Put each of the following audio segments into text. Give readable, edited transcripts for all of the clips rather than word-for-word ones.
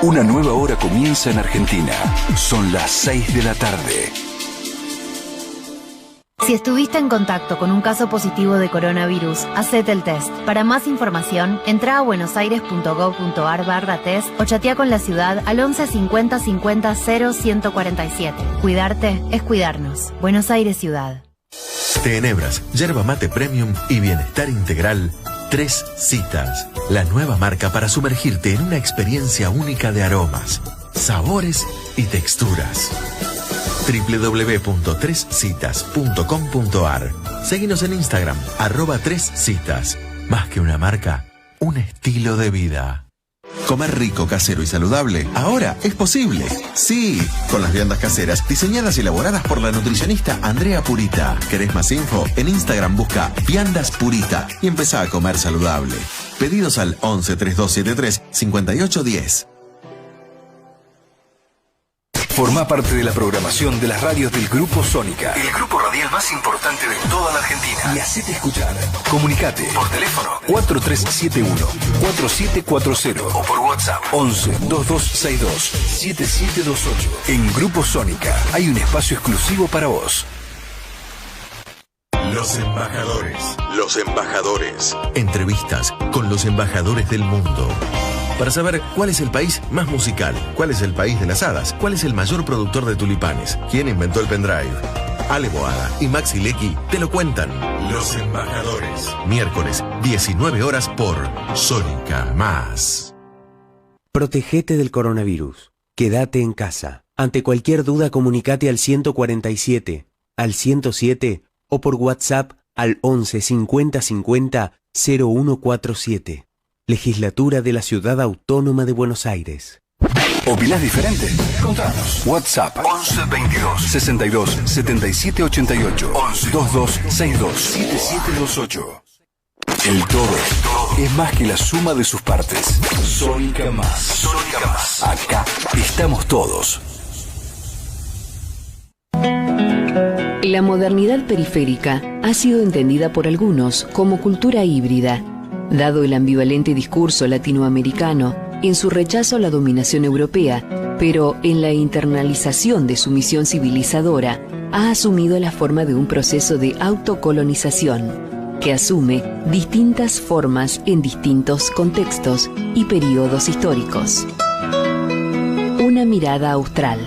Una nueva hora comienza en Argentina. Son las 6 de la tarde. Si estuviste en contacto con un caso positivo de coronavirus, hacete el test. Para más información, entra a buenosaires.gov.ar/test o chatea con la ciudad al 11 50 50 0 147. Cuidarte es cuidarnos. Buenos Aires Ciudad. Tenebras, yerba mate premium y bienestar integral. 3 Citas. La nueva marca para sumergirte en una experiencia única de aromas, sabores y texturas. www.3citas.com.ar. Seguinos en Instagram, @3citas. Más que una marca, un estilo de vida. Comer rico, casero y saludable, ahora es posible. Sí, con las viandas caseras diseñadas y elaboradas por la nutricionista Andrea Purita. ¿Querés más info? En Instagram busca Viandas Purita y empezá a comer saludable. Pedidos al 11 3273 5810. Forma parte de la programación de las radios del Grupo Sónica, el grupo radial más importante de toda la Argentina. Y hacete escuchar. Comunicate por teléfono 4371-4740 o por WhatsApp 11 2262 7728. En Grupo Sónica hay un espacio exclusivo para vos. Los embajadores. Los embajadores. Entrevistas con los embajadores del mundo. Para saber cuál es el país más musical, cuál es el país de las hadas, cuál es el mayor productor de tulipanes, quién inventó el pendrive. Ale Boada y Maxi Lecky te lo cuentan. Los embajadores. Miércoles, 19 horas por Sónica Más. Protegete del coronavirus. Quédate en casa. Ante cualquier duda, comunicate al 147, al 107 o por WhatsApp al 11 50 50 0147. Legislatura de la Ciudad Autónoma de Buenos Aires. ¿Opinás diferente? Contanos. WhatsApp 11 22 62 77 88 11 22 62 7728. El todo es más que la suma de sus partes. Sónica Más. Sónica Más. Acá estamos todos. La modernidad periférica ha sido entendida por algunos como cultura híbrida. Dado el ambivalente discurso latinoamericano en su rechazo a la dominación europea, pero en la internalización de su misión civilizadora, ha asumido la forma de un proceso de autocolonización que asume distintas formas en distintos contextos y periodos históricos. Una mirada austral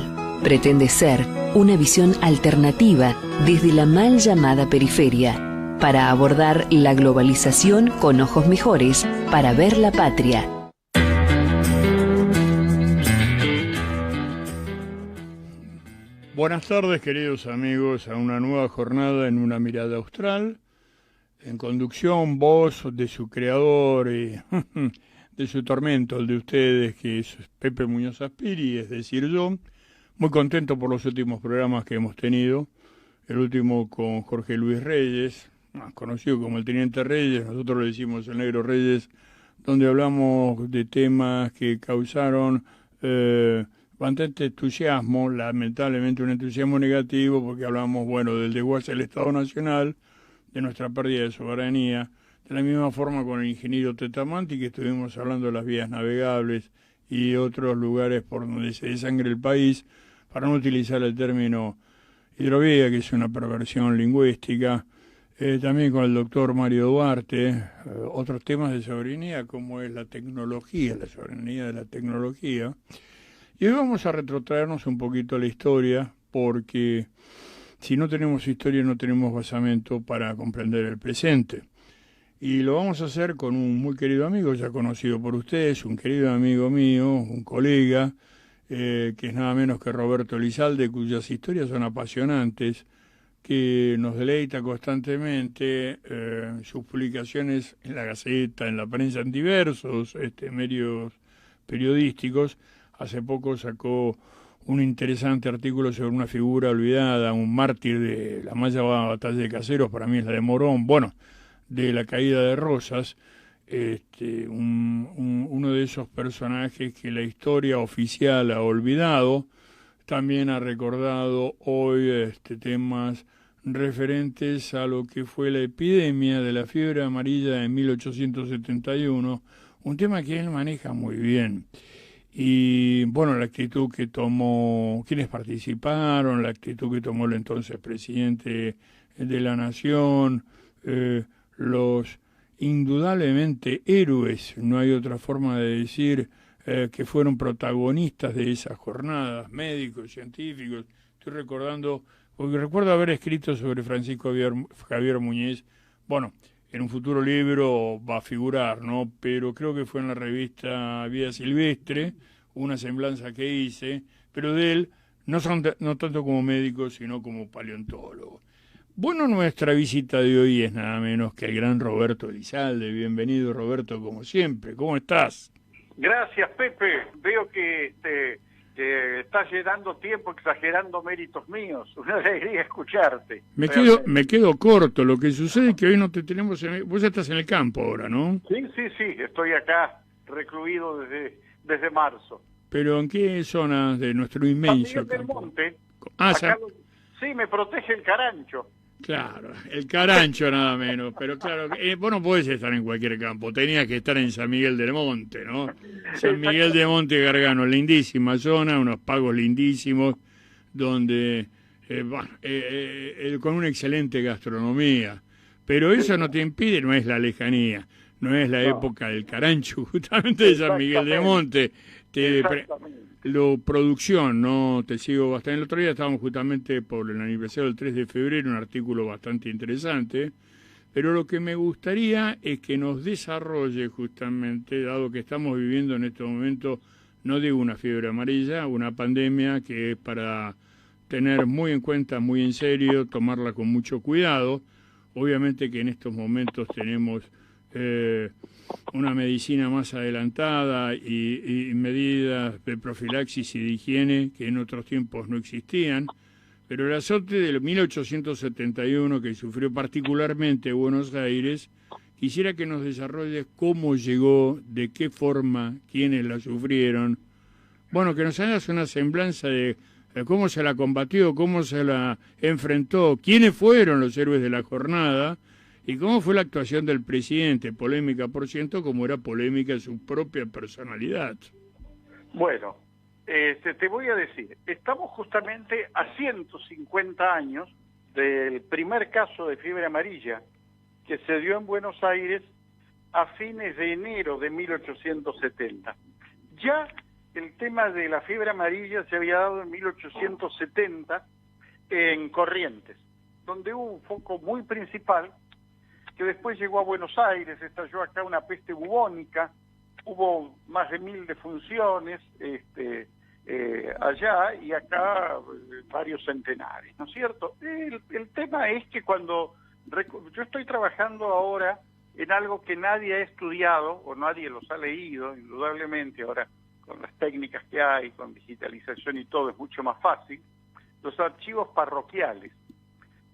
pretende ser una visión alternativa desde la mal llamada periferia, para abordar la globalización con ojos mejores, para ver la patria. Buenas tardes, queridos amigos, a una nueva jornada en Una Mirada Austral. En conducción, voz de su creador y de su tormento, el de ustedes, que es Pepe Muñoz Aspiri, es decir, yo. Muy contento por los últimos programas que hemos tenido. El último con Jorge Luis Reyes, conocido como el Teniente Reyes, nosotros le decimos el Negro Reyes, donde hablamos de temas que causaron bastante entusiasmo, lamentablemente un entusiasmo negativo, porque hablamos, bueno, del desguace del Estado Nacional, de nuestra pérdida de soberanía, de la misma forma con el ingeniero Tetamanti, que estuvimos hablando de las vías navegables y otros lugares por donde se desangre el país, para no utilizar el término hidrovía, que es una perversión lingüística. También con el doctor Mario Duarte, otros temas de soberanía como es la tecnología, la soberanía de la tecnología. Y hoy vamos a retrotraernos un poquito a la historia, porque si no tenemos historia no tenemos basamento para comprender el presente. Y lo vamos a hacer con un muy querido amigo, ya conocido por ustedes, un querido amigo mío, un colega, que es nada menos que Roberto Lizalde, cuyas historias son apasionantes, que nos deleita constantemente, sus publicaciones en la Gaceta, en la prensa, en diversos medios periodísticos. Hace poco sacó un interesante artículo sobre una figura olvidada, un mártir de la más llamada batalla de Caseros, para mí es la de Morón, bueno, de la caída de Rosas, uno de esos personajes que la historia oficial ha olvidado. También ha recordado hoy temas referentes a lo que fue la epidemia de la fiebre amarilla en 1871, un tema que él maneja muy bien. y bueno, la actitud que tomó, quienes participaron, la actitud que tomó el entonces presidente de la Nación, los indudablemente héroes, no hay otra forma de decir, que fueron protagonistas de esas jornadas, médicos, científicos. Estoy recordando, porque recuerdo haber escrito sobre Francisco Javier Muñiz, bueno, en un futuro libro va a figurar, ¿no? Pero creo que fue en la revista Vida Silvestre, una semblanza que hice, pero de él, no tanto como médico, sino como paleontólogo. Bueno, nuestra visita de hoy es nada menos que el gran Roberto Elizalde. Bienvenido, Roberto, como siempre. ¿Cómo estás? Gracias, Pepe. Veo que estás llenando tiempo exagerando méritos míos. Una alegría escucharte. Me quedo corto. Lo que sucede es que hoy no te tenemos... Vos estás en el campo ahora, ¿no? Sí. Estoy acá recluido desde marzo. ¿Pero en qué zonas de nuestro inmenso campo? Del Monte. Sí, me protege el carancho. Claro, el carancho nada menos, pero claro, vos no podés estar en cualquier campo, tenías que estar en San Miguel del Monte, ¿no? San Miguel del Monte Gargano, lindísima zona, unos pagos lindísimos, donde, con una excelente gastronomía, pero eso no te impide, no es la lejanía, no es la época del carancho, justamente de San Miguel del Monte, producción, ¿no? Te sigo bastante. El otro día estábamos justamente por el aniversario del 3 de febrero, un artículo bastante interesante, pero lo que me gustaría es que nos desarrolle justamente, dado que estamos viviendo en este momento, no digo una fiebre amarilla, una pandemia que es para tener muy en cuenta, muy en serio, tomarla con mucho cuidado. Obviamente que en estos momentos tenemos una medicina más adelantada y medidas de profilaxis y de higiene que en otros tiempos no existían, pero el azote del 1871 que sufrió particularmente Buenos Aires, quisiera que nos desarrolles cómo llegó, de qué forma, quiénes la sufrieron, bueno, que nos hagas una semblanza de cómo se la combatió, cómo se la enfrentó, quiénes fueron los héroes de la jornada, ¿y cómo fue la actuación del presidente? Polémica, por ciento, como era polémica su propia personalidad. Bueno, te voy a decir, estamos justamente a 150 años del primer caso de fiebre amarilla que se dio en Buenos Aires a fines de enero de 1870. Ya el tema de la fiebre amarilla se había dado en 1870 en Corrientes, donde hubo un foco muy principal que después llegó a Buenos Aires, estalló acá una peste bubónica, hubo más de 1000 defunciones allá y acá varios centenares, ¿no es cierto? El tema es que cuando yo estoy trabajando ahora en algo que nadie ha estudiado o nadie los ha leído, indudablemente ahora con las técnicas que hay, con digitalización y todo es mucho más fácil, los archivos parroquiales.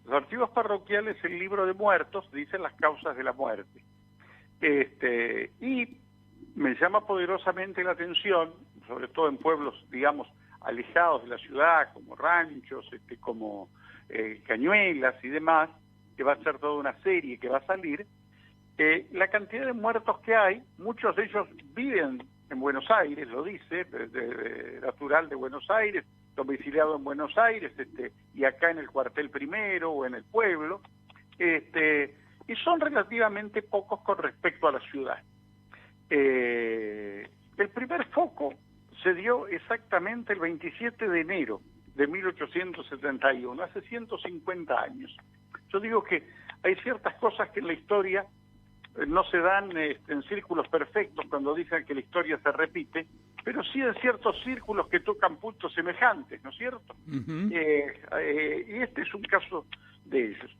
Los archivos parroquiales, el libro de muertos, dicen las causas de la muerte. Y me llama poderosamente la atención, sobre todo en pueblos, digamos, alejados de la ciudad, como ranchos, como Cañuelas y demás, que va a ser toda una serie que va a salir, la cantidad de muertos que hay, muchos de ellos viven en Buenos Aires, lo dice, natural de Buenos Aires, domiciliado en Buenos Aires, y acá en el cuartel primero o en el pueblo, y son relativamente pocos con respecto a la ciudad. El primer foco se dio exactamente el 27 de enero de 1871, hace 150 años. Yo digo que hay ciertas cosas que en la historia no se dan en círculos perfectos cuando dicen que la historia se repite, pero sí en ciertos círculos que tocan puntos semejantes, ¿no es cierto? Uh-huh. Y este es un caso de ellos.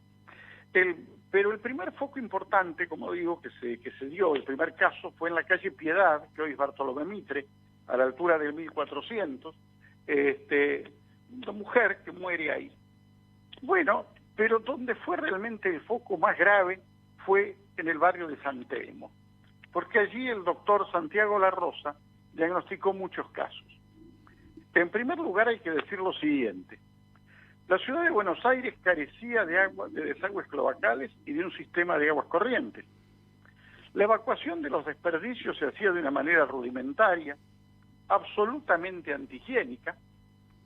Pero el primer foco importante, como digo, que se dio, el primer caso, fue en la calle Piedad, que hoy es Bartolomé Mitre, a la altura del 1400, una mujer que muere ahí. Bueno, pero donde fue realmente el foco más grave fue en el barrio de San Telmo, porque allí el doctor Santiago La Rosa diagnosticó muchos casos. En primer lugar hay que decir lo siguiente: la ciudad de Buenos Aires carecía de desagües cloacales y de un sistema de aguas corrientes. La evacuación de los desperdicios se hacía de una manera rudimentaria, absolutamente antihigiénica.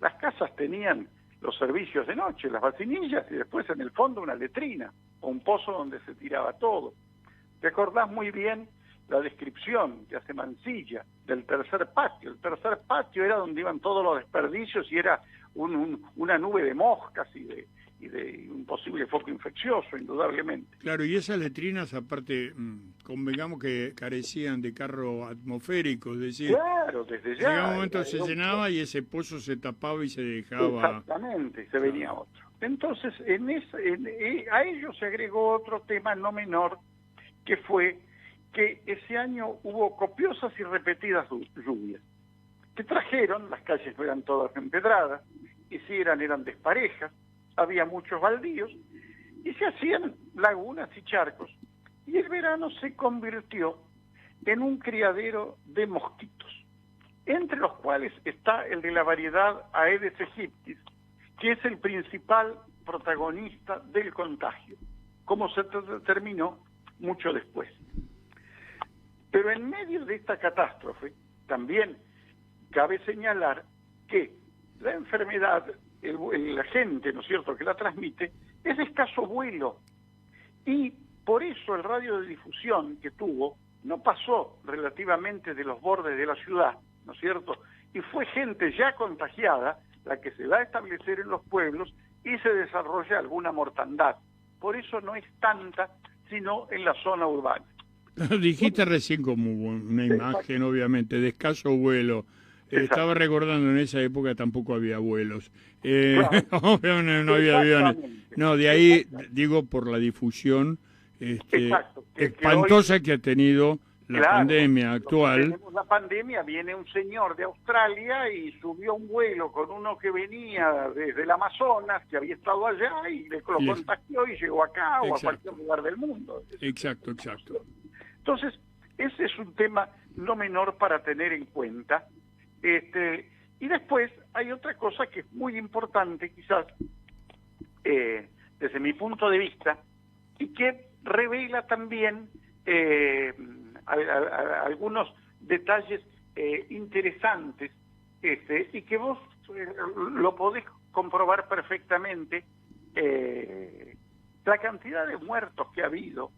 Las casas tenían los servicios de noche, las vacinillas, y después en el fondo una letrina o un pozo donde se tiraba todo. ¿Te acordás muy bien la descripción que hace Mansilla del tercer patio? El tercer patio era donde iban todos los desperdicios y era una nube de moscas y de un posible foco infeccioso, indudablemente. Claro, y esas letrinas, aparte, convengamos que carecían de carro atmosférico, es decir, claro, desde ya. En un momento se llenaba y ese pozo se tapaba y se dejaba. Exactamente, se venía otro. Entonces, a ello se agregó otro tema no menor, que fue que ese año hubo copiosas y repetidas lluvias, que trajeron, las calles no eran todas empedradas, y si eran desparejas, había muchos baldíos, y se hacían lagunas y charcos, y el verano se convirtió en un criadero de mosquitos, entre los cuales está el de la variedad Aedes aegypti, que es el principal protagonista del contagio, como se determinó mucho después. Pero en medio de esta catástrofe, también cabe señalar que la enfermedad, la gente, ¿no es cierto?, que la transmite, es de escaso vuelo. Y por eso el radio de difusión que tuvo no pasó relativamente de los bordes de la ciudad, ¿no es cierto? Y fue gente ya contagiada la que se va a establecer en los pueblos y se desarrolla alguna mortandad. Por eso no es tanta, sino en la zona urbana. Dijiste recién como una imagen, obviamente, de escaso vuelo. Estaba recordando, en esa época tampoco había vuelos. Claro. No había aviones. No, de ahí, digo, por la difusión espantosa que ha tenido la pandemia actual. Tenemos la pandemia, viene un señor de Australia y subió un vuelo con uno que venía desde el Amazonas, que había estado allá, y lo contagió y llegó acá o a cualquier lugar del mundo. Exacto. Entonces, ese es un tema no menor para tener en cuenta. Y después hay otra cosa que es muy importante, quizás, desde mi punto de vista, y que revela también algunos detalles interesantes, y que vos lo podés comprobar perfectamente, la cantidad de muertos que ha habido,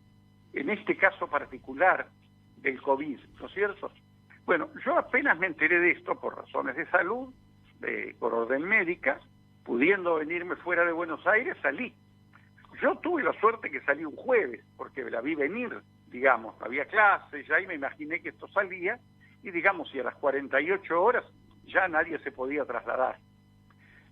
en este caso particular del COVID, ¿no es cierto? Bueno, yo apenas me enteré de esto por razones de salud, por orden médica, pudiendo venirme fuera de Buenos Aires, salí. Yo tuve la suerte que salí un jueves, porque la vi venir, digamos, había clases ya y me imaginé que esto salía, y digamos, y a las 48 horas ya nadie se podía trasladar.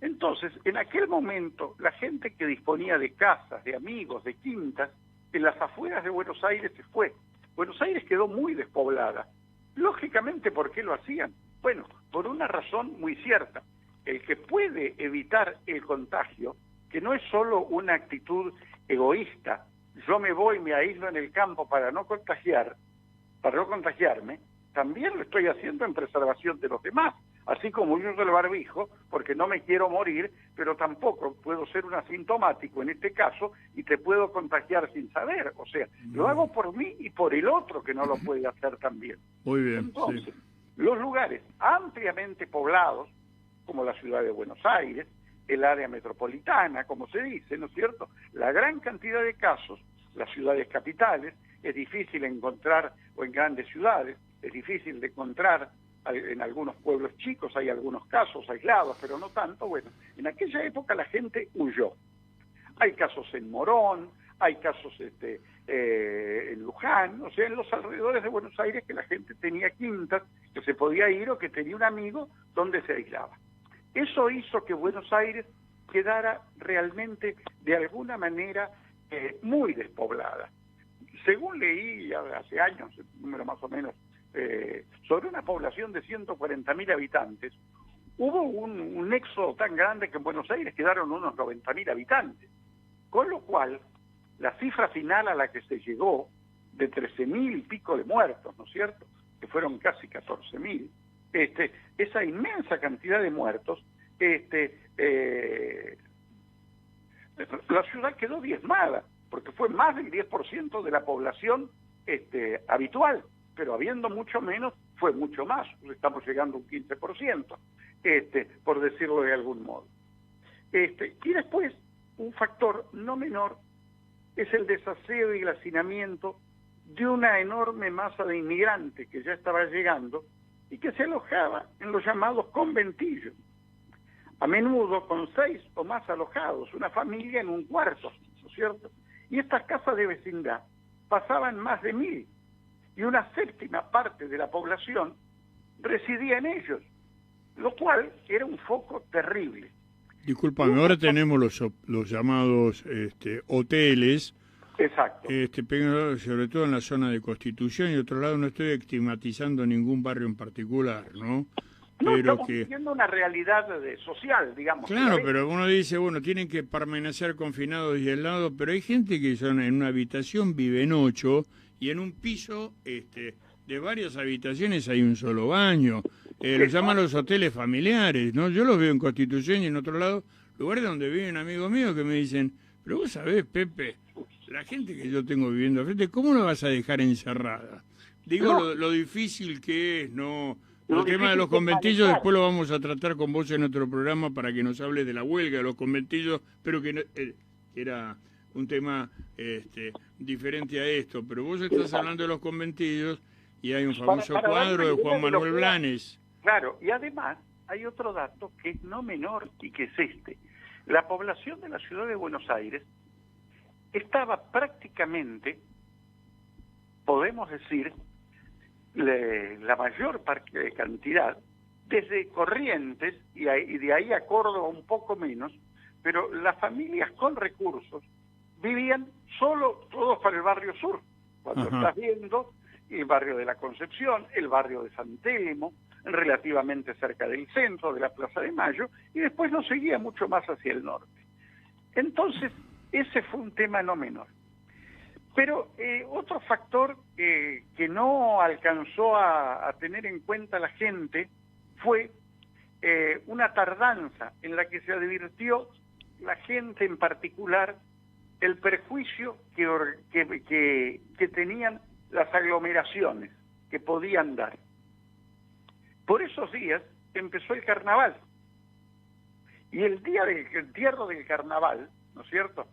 Entonces, en aquel momento, la gente que disponía de casas, de amigos, de quintas, en las afueras de Buenos Aires se fue. Buenos Aires quedó muy despoblada. Lógicamente, ¿por qué lo hacían? Bueno, por una razón muy cierta. El que puede evitar el contagio, que no es solo una actitud egoísta, yo me voy, me aíslo en el campo para no contagiarme, también lo estoy haciendo en preservación de los demás. Así como yo uso el barbijo, porque no me quiero morir, pero tampoco puedo ser un asintomático en este caso y te puedo contagiar sin saber. O sea, lo hago por mí y por el otro que no lo puede hacer también. Muy bien. Entonces, los lugares ampliamente poblados, como la ciudad de Buenos Aires, el área metropolitana, como se dice, ¿no es cierto? La gran cantidad de casos, las ciudades capitales, es difícil encontrar, o en grandes ciudades, es difícil de encontrar. En algunos pueblos chicos hay algunos casos aislados, pero no tanto. Bueno, en aquella época la gente huyó. Hay casos en Morón, hay casos en Luján, o sea, en los alrededores de Buenos Aires, que la gente tenía quintas, que se podía ir o que tenía un amigo donde se aislaba. Eso hizo que Buenos Aires quedara realmente, de alguna manera, muy despoblada. Según leí hace años, el número más o menos, sobre una población de 140.000 habitantes, hubo un éxodo tan grande que en Buenos Aires quedaron unos 90.000 habitantes, con lo cual la cifra final a la que se llegó, de 13.000 y pico de muertos, ¿no es cierto?, que fueron casi 14.000, esa inmensa cantidad de muertos, la ciudad quedó diezmada, porque fue más del 10% de la población habitual, pero habiendo mucho menos fue mucho más, estamos llegando a un 15%, por decirlo de algún modo. Y después, un factor no menor es el desaseo y el hacinamiento de una enorme masa de inmigrantes que ya estaba llegando y que se alojaba en los llamados conventillos, a menudo con 6 o más alojados, una familia en un cuarto, ¿no es cierto? Y estas casas de vecindad pasaban más de 1000, y una séptima parte de la población residía en ellos, lo cual era un foco terrible. Discúlpame, ahora tenemos los llamados hoteles. Exacto. Sobre todo en la zona de Constitución, y otro lado no estoy estigmatizando ningún barrio en particular, ¿no? No, pero estamos viviendo una realidad social, digamos. Claro, pero uno dice, bueno, tienen que permanecer confinados y aislados, pero hay gente que son en una habitación viven 8 y en un piso de varias habitaciones hay un solo baño. Los llaman los hoteles familiares, ¿no? Yo los veo en Constitución y en otro lado, lugares donde viven amigos míos que me dicen, pero vos sabés, Pepe, la gente que yo tengo viviendo al frente, ¿cómo la vas a dejar encerrada? Digo, no. lo difícil que es, ¿no? El tema de los conventillos después lo vamos a tratar con vos en otro programa para que nos hable de la huelga de los conventillos, pero que era un tema diferente a esto. Pero vos estás hablando de los conventillos y hay un famoso cuadro de Juan Manuel Blanes. Claro, y además hay otro dato que es no menor y que es este. La población de la ciudad de Buenos Aires estaba prácticamente, podemos decir, la mayor cantidad, desde Corrientes y de ahí a Córdoba un poco menos, pero las familias con recursos vivían solo todos para el barrio sur. Cuando estás viendo el barrio de la Concepción, el barrio de San Telmo, relativamente cerca del centro, de la Plaza de Mayo, y después no seguía mucho más hacia el norte. Entonces, ese fue un tema no menor. Pero otro factor que no alcanzó a tener en cuenta la gente fue una tardanza en la que se advirtió la gente en particular el perjuicio que tenían las aglomeraciones que podían dar. Por esos días empezó el carnaval. Y el día del entierro del carnaval, ¿no es cierto?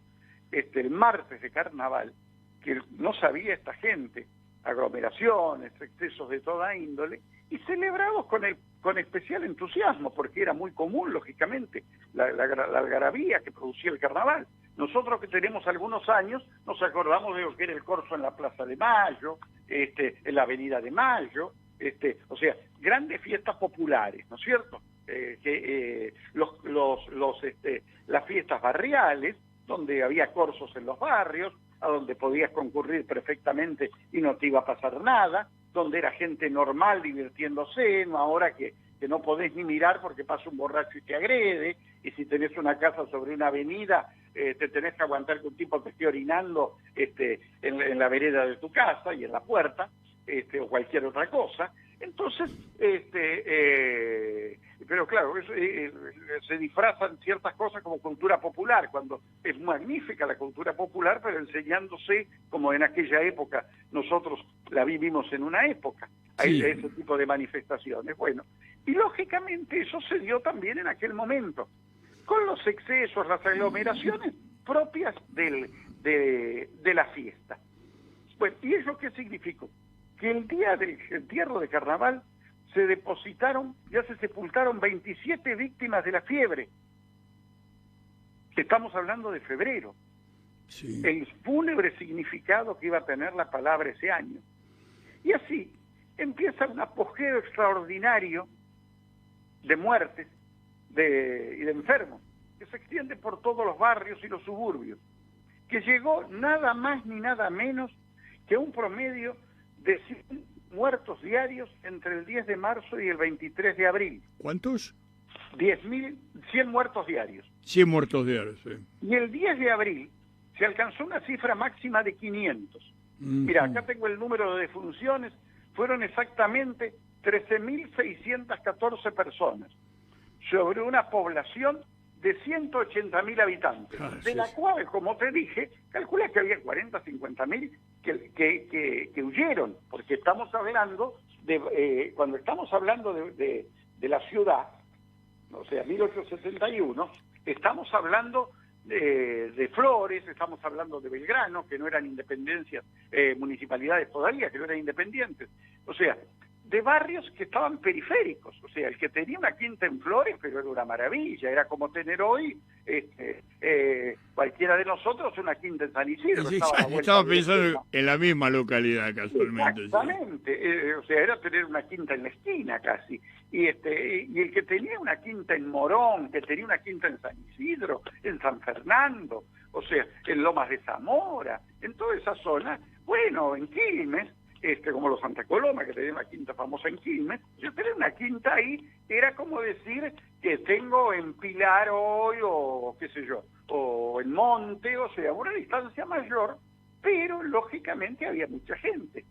El martes de carnaval, que no sabía esta gente, aglomeraciones, excesos de toda índole, y celebrados con especial entusiasmo, porque era muy común, lógicamente, la algarabía que producía el carnaval. Nosotros que tenemos algunos años, nos acordamos de lo que era el corso en la Plaza de Mayo, en la Avenida de Mayo, o sea, grandes fiestas populares, ¿no es cierto? Las fiestas barriales, donde había corsos en los barrios, a donde podías concurrir perfectamente y no te iba a pasar nada, donde era gente normal divirtiéndose, no ahora que no podés ni mirar porque pasa un borracho y te agrede, y si tenés una casa sobre una avenida, te tenés que aguantar que un tipo te esté orinando en la vereda de tu casa y en la puerta, o cualquier otra cosa. Entonces, pero claro, se disfrazan ciertas cosas como cultura popular, cuando es magnífica la cultura popular, pero enseñándose como en aquella época nosotros la vivimos en una época, hay ese tipo de manifestaciones. Bueno, y lógicamente eso se dio también en aquel momento, con los excesos, las aglomeraciones propias de la fiesta. Bueno, ¿y eso qué significó? Que el día del entierro de carnaval se sepultaron 27 víctimas de la fiebre. Estamos hablando de febrero. Sí. El fúnebre significado que iba a tener la palabra ese año. Y así empieza un apogeo extraordinario de muertes y de enfermos, que se extiende por todos los barrios y los suburbios, que llegó nada más ni nada menos que un promedio de 100 muertos diarios entre el 10 de marzo y el 23 de abril. ¿Cuántos? 100 muertos diarios. 100 muertos diarios, sí. Y el 10 de abril se alcanzó una cifra máxima de 500. Mira, acá tengo el número de defunciones, fueron exactamente 13.614 personas, sobre una población de 180.000 habitantes, de la cual, como te dije, calcula que había 40, 50.000 que huyeron, porque estamos hablando cuando estamos hablando de la ciudad, o sea, 1871, estamos hablando de Flores, estamos hablando de Belgrano, que no eran independencias, municipalidades todavía, que no eran independientes. O sea, de barrios que estaban periféricos. O sea, el que tenía una quinta en Flores, pero era una maravilla, era como tener hoy cualquiera de nosotros una quinta en San Isidro. Sí, estaba pensando en la misma localidad, casualmente. Exactamente, sí. O sea, era tener una quinta en la esquina casi. Y el que tenía una quinta en Morón, que tenía una quinta en San Isidro, en San Fernando, o sea, en Lomas de Zamora, en toda esa zona, bueno, en Quilmes, como los Santa Coloma, que tenía una quinta famosa en Quilmes, yo tenía una quinta ahí, era como decir que tengo en Pilar hoy, o qué sé yo, o en Monte, o sea, una distancia mayor, pero lógicamente había mucha gente.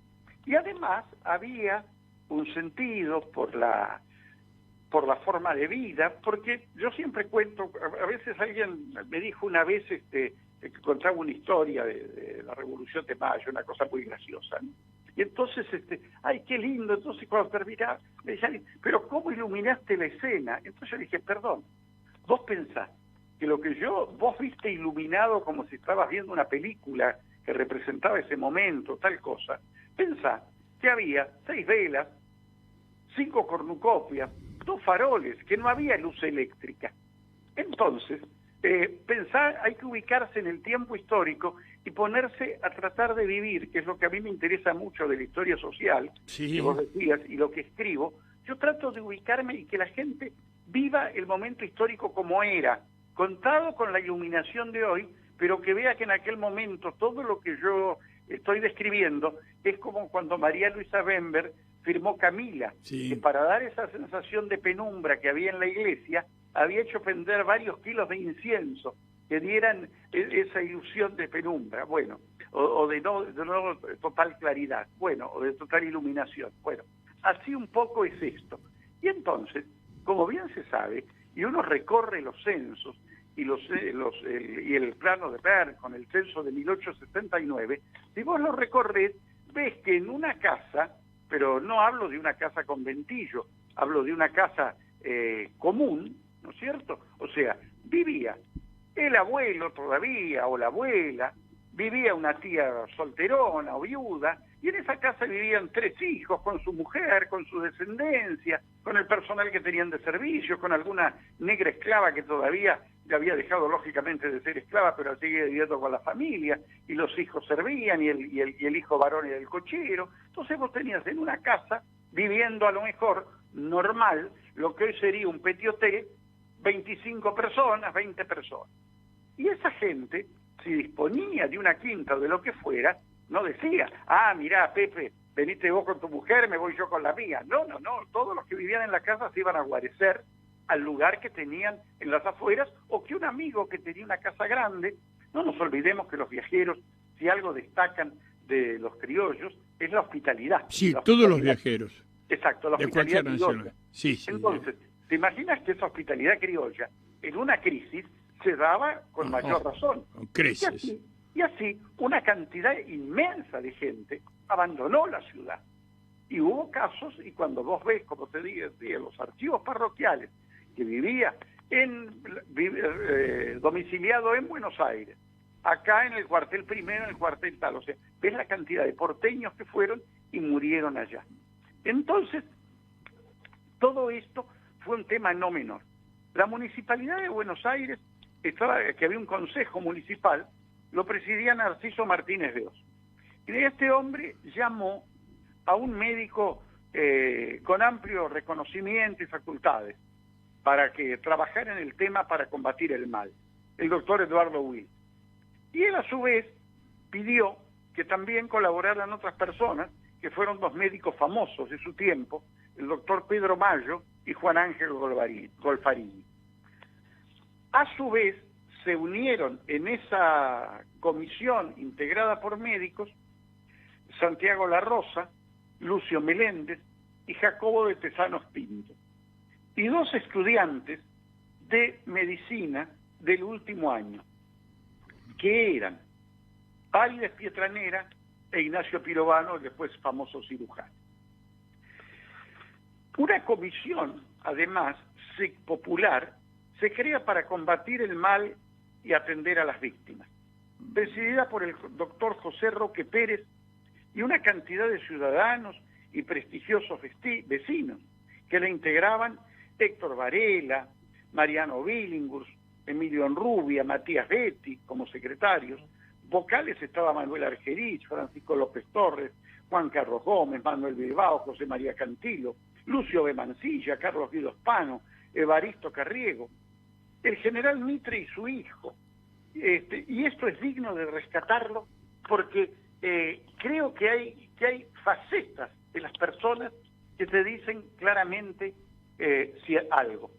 Y además había un sentido por la forma de vida, porque yo siempre cuento, a veces alguien me dijo una vez que contaba una historia de la Revolución de Mayo, una cosa muy graciosa, ¿no? Y entonces, ay, qué lindo, entonces cuando terminaba, me decían, pero ¿cómo iluminaste la escena? Entonces yo dije, perdón, vos pensás que vos viste iluminado como si estabas viendo una película que representaba ese momento, tal cosa, pensá que había 6 velas, 5 cornucopias, 2 faroles, que no había luz eléctrica. Entonces, pensar, hay que ubicarse en el tiempo histórico y ponerse a tratar de vivir, que es lo que a mí me interesa mucho de la historia social, sí, que vos decías, y lo que escribo. Yo trato de ubicarme y que la gente viva el momento histórico como era, contado con la iluminación de hoy, pero que vea que en aquel momento todo lo que yo estoy describiendo es como cuando María Luisa Bember firmó Camila, sí, que para dar esa sensación de penumbra que había en la iglesia, había hecho prender varios kilos de incienso que dieran esa ilusión de penumbra, bueno, o de no total claridad, bueno, o de total iluminación. Bueno, así un poco es esto. Y entonces, como bien se sabe, y uno recorre los censos y el plano de Bern con el censo de 1879, si vos lo recorres, ves que en una casa, pero no hablo de una casa con ventillo, hablo de una casa común, ¿no es cierto? O sea, vivía el abuelo todavía, o la abuela, vivía una tía solterona o viuda, y en esa casa vivían 3 hijos, con su mujer, con su descendencia, con el personal que tenían de servicio, con alguna negra esclava que todavía le había dejado lógicamente de ser esclava, pero seguía viviendo con la familia, y los hijos servían, y el hijo varón era el cochero. Entonces vos tenías en una casa, viviendo a lo mejor normal, lo que hoy sería un petit hotel, 25 personas, 20 personas. Y esa gente, si disponía de una quinta o de lo que fuera, no decía, mirá, Pepe, venite vos con tu mujer, me voy yo con la mía. No, todos los que vivían en la casa se iban a guarecer al lugar que tenían en las afueras, o que un amigo que tenía una casa grande. No nos olvidemos que los viajeros, si algo destacan de los criollos, es la hospitalidad. Sí, la todos hospitalidad. los viajeros. Exacto, la de hospitalidad cualquier nacionalidad. Sí, Entonces, ¿te imaginas que esa hospitalidad criolla, en una crisis, se daba con mayor razón? Con creces. Y así, una cantidad inmensa de gente abandonó la ciudad. Y hubo casos, y cuando vos ves, como te digo, los archivos parroquiales, que vivía domiciliado en Buenos Aires, acá en el cuartel primero, en el cuartel tal, o sea, ves la cantidad de porteños que fueron y murieron allá. Entonces, todo esto fue un tema no menor. La Municipalidad de Buenos Aires, que había un consejo municipal, lo presidía Narciso Martínez de Oz. Y este hombre llamó a un médico con amplio reconocimiento y facultades para que trabajara en el tema para combatir el mal, el doctor Eduardo Will. Y él a su vez pidió que también colaboraran otras personas, que fueron 2 médicos famosos de su tiempo, el doctor Pedro Mayo y Juan Ángel Golfarini. A su vez, se unieron en esa comisión integrada por médicos Santiago La Rosa, Lucio Meléndez y Jacobo de Tesanos Pinto, y 2 estudiantes de medicina del último año, que eran Pálides Pietranera e Ignacio Pirovano, después famoso cirujano. Una comisión, además, popular, se crea para combatir el mal y atender a las víctimas, presidida por el doctor José Roque Pérez y una cantidad de ciudadanos y prestigiosos vecinos que la integraban: Héctor Varela, Mariano Billinghurst, Emilio Enrubia, Matías Betti como secretarios. Vocales estaba Manuel Argerich, Francisco López Torres, Juan Carlos Gómez, Manuel Bilbao, José María Cantilo, Lucio B. Mancilla, Carlos Guido Spano, Evaristo Carriego, el general Mitre y su hijo. Y esto es digno de rescatarlo porque creo que hay facetas de las personas que te dicen claramente si algo.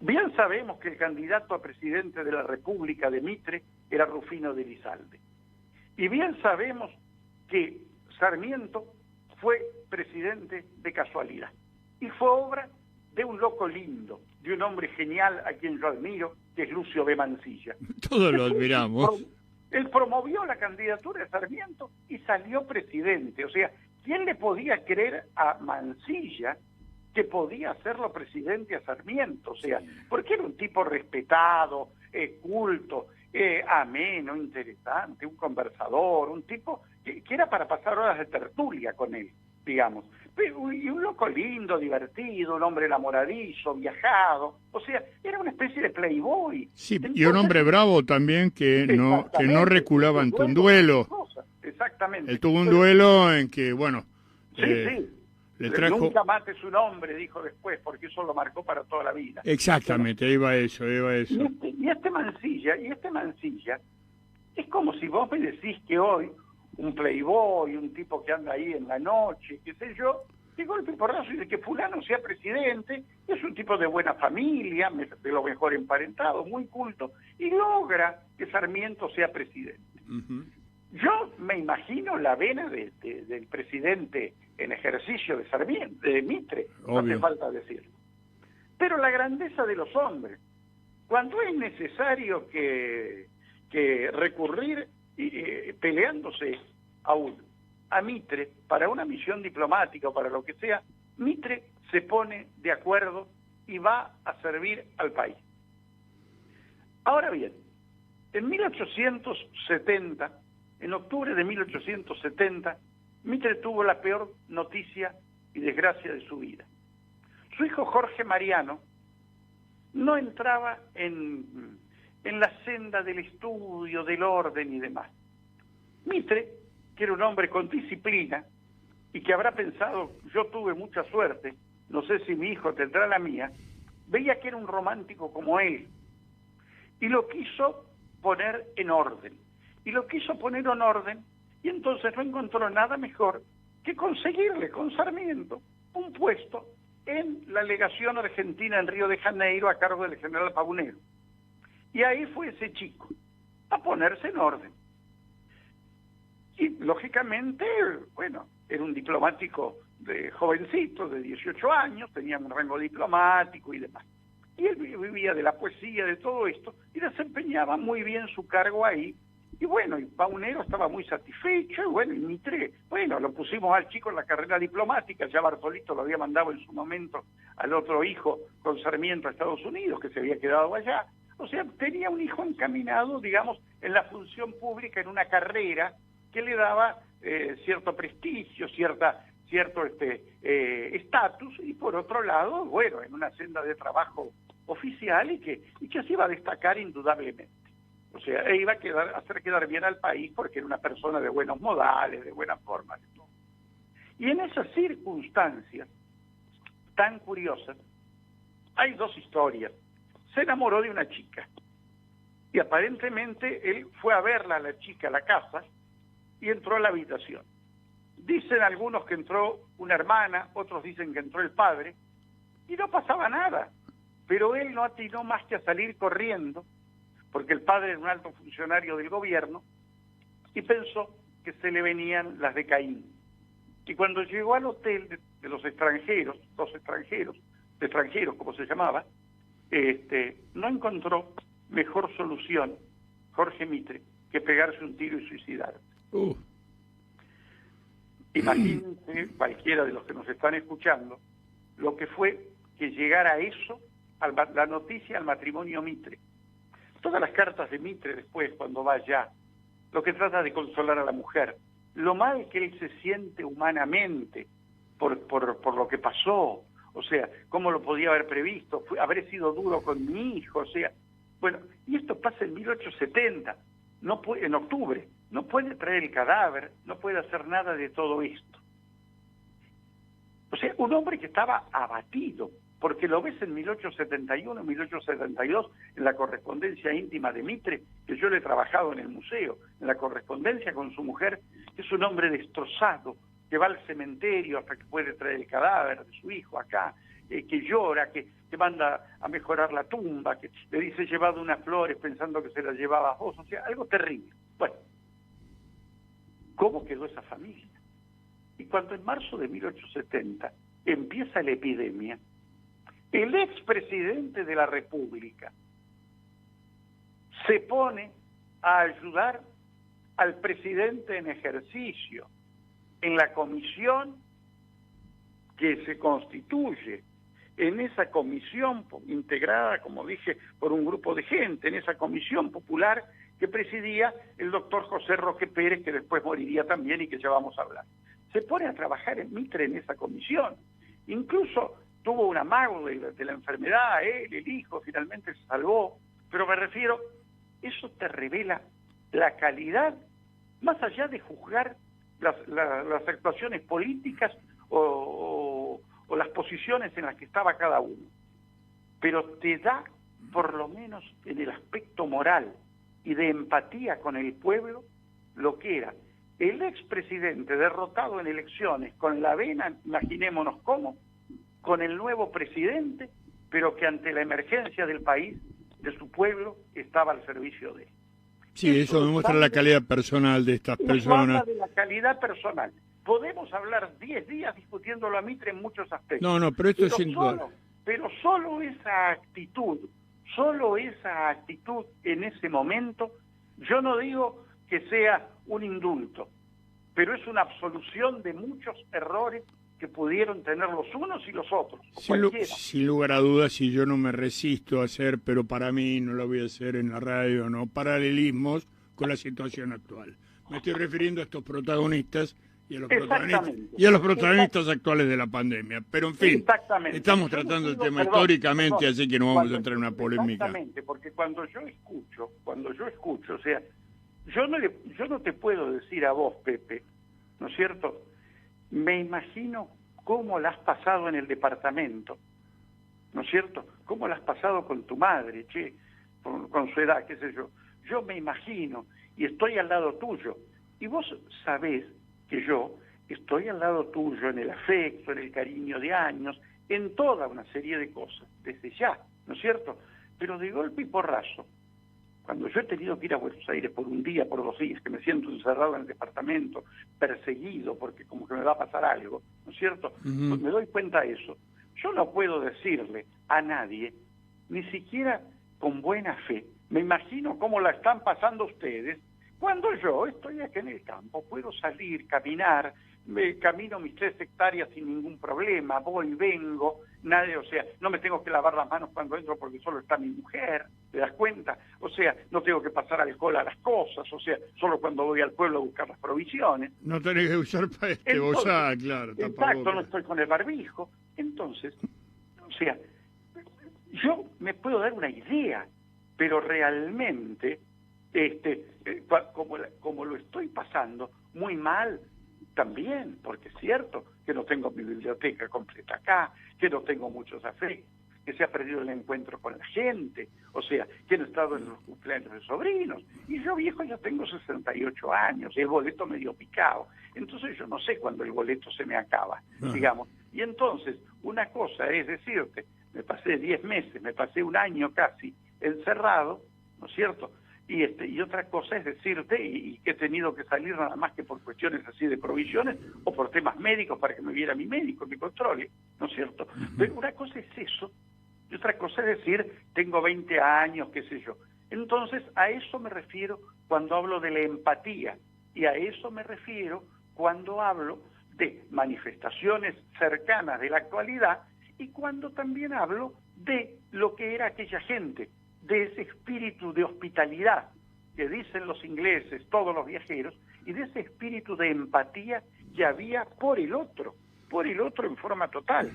Bien sabemos que el candidato a presidente de la República de Mitre era Rufino de Elizalde. Y bien sabemos que Sarmiento fue presidente de casualidad. Y fue obra de un loco lindo, de un hombre genial a quien yo admiro, que es Lucio B. Mancilla. Todos lo admiramos. Él promovió la candidatura de Sarmiento y salió presidente. O sea, ¿quién le podía creer a Mancilla que podía hacerlo presidente a Sarmiento? O sea, porque era un tipo respetado, culto, ameno, interesante, un conversador, un tipo que era para pasar horas de tertulia con él, digamos. Y un loco lindo, divertido, un hombre enamoradizo, viajado. O sea, era una especie de playboy. Sí, entonces, y un hombre bravo también que no reculaba ante un duelo. Exactamente. Él tuvo un duelo en que, bueno... Sí. Le trajo... Nunca mate su nombre, dijo después, porque eso lo marcó para toda la vida. Exactamente, iba a eso. Y este Mancilla es como si vos me decís que hoy un playboy, un tipo que anda ahí en la noche, qué sé yo, de golpe y porrazo y de que fulano sea presidente, es un tipo de buena familia, de lo mejor emparentado, muy culto, y logra que Sarmiento sea presidente. Yo me imagino la vena del presidente en ejercicio de Sarmiento, de Mitre, no hace falta decirlo. Pero la grandeza de los hombres, cuando es necesario que recurrir peleándose a Mitre para una misión diplomática o para lo que sea, Mitre se pone de acuerdo y va a servir al país. Ahora bien, en 1870, en octubre de 1870, Mitre tuvo la peor noticia y desgracia de su vida. Su hijo Jorge Mariano no entraba en la senda del estudio, del orden y demás. Mitre, que era un hombre con disciplina y que habrá pensado, yo tuve mucha suerte, no sé si mi hijo tendrá la mía, veía que era un romántico como él y lo quiso poner en orden. Y entonces no encontró nada mejor que conseguirle con Sarmiento un puesto en la legación argentina en Río de Janeiro a cargo del general Paunero. Y ahí fue ese chico a ponerse en orden. Y lógicamente, bueno, era un diplomático jovencito, de 18 años, tenía un rango diplomático y demás. Y él vivía de la poesía, de todo esto, y desempeñaba muy bien su cargo ahí. Y bueno, y Paunero estaba muy satisfecho, y bueno, y Mitre, bueno, lo pusimos al chico en la carrera diplomática, ya Bartolito lo había mandado en su momento al otro hijo con Sarmiento a Estados Unidos, que se había quedado allá. O sea, tenía un hijo encaminado, digamos, en la función pública, en una carrera que le daba cierto prestigio, cierto estatus, y por otro lado, bueno, en una senda de trabajo oficial y que se iba a destacar indudablemente. O sea, iba a hacer quedar bien al país porque era una persona de buenos modales, de buenas formas, de todo. Y en esas circunstancias tan curiosas, hay dos historias. Se enamoró de una chica y aparentemente él fue a verla a la chica a la casa y entró a la habitación. Dicen algunos que entró una hermana, otros dicen que entró el padre, y no pasaba nada. Pero él no atinó más que a salir corriendo, porque el padre era un alto funcionario del gobierno, y pensó que se le venían las de Caín. Y cuando llegó al hotel de los extranjeros, como se llamaba, no encontró mejor solución, Jorge Mitre, que pegarse un tiro y suicidarse. Imagínense, cualquiera de los que nos están escuchando, lo que fue que llegara eso, la noticia al matrimonio Mitre. Todas las cartas de Mitre después, cuando va allá, lo que trata de consolar a la mujer, lo mal que él se siente humanamente por lo que pasó, o sea, cómo lo podía haber previsto, habré sido duro con mi hijo, o sea, bueno, y esto pasa en 1870, en octubre, no puede traer el cadáver, no puede hacer nada de todo esto. O sea, un hombre que estaba abatido, porque lo ves en 1871, 1872, en la correspondencia íntima de Mitre, que yo le he trabajado en el museo, en la correspondencia con su mujer, que es un hombre destrozado, que va al cementerio hasta que puede traer el cadáver de su hijo acá, que llora, que manda a mejorar la tumba, que le dice llevado unas flores pensando que se las llevaba a vos, o sea, algo terrible. Bueno, ¿cómo quedó esa familia? Y cuando en marzo de 1870 empieza la epidemia, el expresidente de la República se pone a ayudar al presidente en ejercicio en la comisión que se constituye, en esa comisión integrada, como dije, por un grupo de gente, en esa comisión popular que presidía el doctor José Roque Pérez, que después moriría también y que ya vamos a hablar. Se pone a trabajar en Mitre en esa comisión. Incluso tuvo un amago de la enfermedad, él, el hijo, finalmente se salvó. Pero me refiero, eso te revela la calidad, más allá de juzgar las actuaciones políticas o las posiciones en las que estaba cada uno. Pero te da, por lo menos en el aspecto moral y de empatía con el pueblo, lo que era el expresidente derrotado en elecciones con la vena, imaginémonos cómo, con el nuevo presidente, pero que ante la emergencia del país, de su pueblo, estaba al servicio de él. Sí, eso demuestra la calidad personal de estas personas. Habla de la calidad personal. Podemos hablar 10 días discutiéndolo a Mitre en muchos aspectos. No, pero esto es sin duda. Pero solo esa actitud en ese momento, yo no digo que sea un indulto, pero es una absolución de muchos errores que pudieron tener los unos y los otros. Sin lugar a dudas, y yo no me resisto a hacer, pero para mí no lo voy a hacer en la radio, ¿no? Paralelismos con la situación actual. Me estoy refiriendo a estos protagonistas y a los protagonistas actuales de la pandemia. Pero en fin, estamos tratando el tema históricamente, así que no vamos a entrar en una polémica. Exactamente, porque cuando yo escucho, o sea, yo no te puedo decir a vos, Pepe, ¿no es cierto? Me imagino cómo la has pasado en el departamento, ¿no es cierto? ¿Cómo la has pasado con tu madre, con su edad, qué sé yo? Yo me imagino, y estoy al lado tuyo, y vos sabés que yo estoy al lado tuyo en el afecto, en el cariño de años, en toda una serie de cosas, desde ya, ¿no es cierto? Pero de golpe y porrazo, cuando yo he tenido que ir a Buenos Aires por un día, por 2 días, que me siento encerrado en el departamento, perseguido, porque como que me va a pasar algo, ¿no es cierto? Pues me doy cuenta de eso. Yo no puedo decirle a nadie, ni siquiera con buena fe, me imagino cómo la están pasando ustedes, cuando yo estoy aquí en el campo, puedo salir, caminar, camino mis 3 hectáreas sin ningún problema, voy, vengo, nadie, o sea, no me tengo que lavar las manos cuando entro porque solo está mi mujer, ¿te das cuenta? O sea, no tengo que pasar alcohol a las cosas, o sea, solo cuando voy al pueblo a buscar las provisiones. No tenés que usar bozal, claro. Exacto, no estoy con el barbijo. Entonces, o sea, yo me puedo dar una idea, pero realmente, como lo estoy pasando muy mal, también, porque es cierto que no tengo mi biblioteca completa acá, que no tengo muchos afectos, que se ha perdido el encuentro con la gente, o sea, que no he estado en los cumpleaños de sobrinos. Y yo viejo ya tengo 68 años, y el boleto medio picado. Entonces yo no sé cuándo el boleto se me acaba, digamos. Y entonces, una cosa es decirte, me pasé 10 meses, me pasé 1 año casi encerrado, ¿no es cierto?, y otra cosa es decirte y que he tenido que salir nada más que por cuestiones así de provisiones o por temas médicos para que me viera mi médico, mi controle, ¿no es cierto? Pero una cosa es eso y otra cosa es decir, tengo 20 años, qué sé yo. Entonces, a eso me refiero cuando hablo de la empatía y a eso me refiero cuando hablo de manifestaciones cercanas de la actualidad y cuando también hablo de lo que era aquella gente, de ese espíritu de hospitalidad que dicen los ingleses, todos los viajeros, y de ese espíritu de empatía que había por el otro en forma total.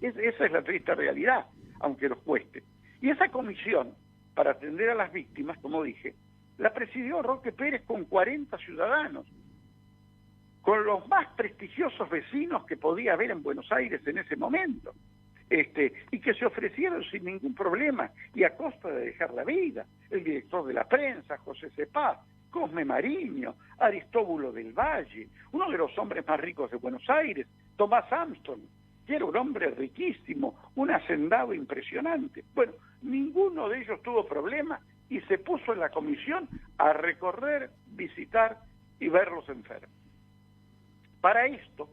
Esa es la triste realidad, aunque nos cueste. Y esa comisión para atender a las víctimas, como dije, la presidió Roque Pérez con 40 ciudadanos, con los más prestigiosos vecinos que podía haber en Buenos Aires en ese momento, y que se ofrecieron sin ningún problema y a costa de dejar la vida. El director de la prensa, José Cepaz, Cosme Mariño, Aristóbulo del Valle, uno de los hombres más ricos de Buenos Aires, Tomás Armstrong, que era un hombre riquísimo, un hacendado impresionante. Bueno, ninguno de ellos tuvo problema y se puso en la comisión a recorrer, visitar y ver los enfermos. Para esto,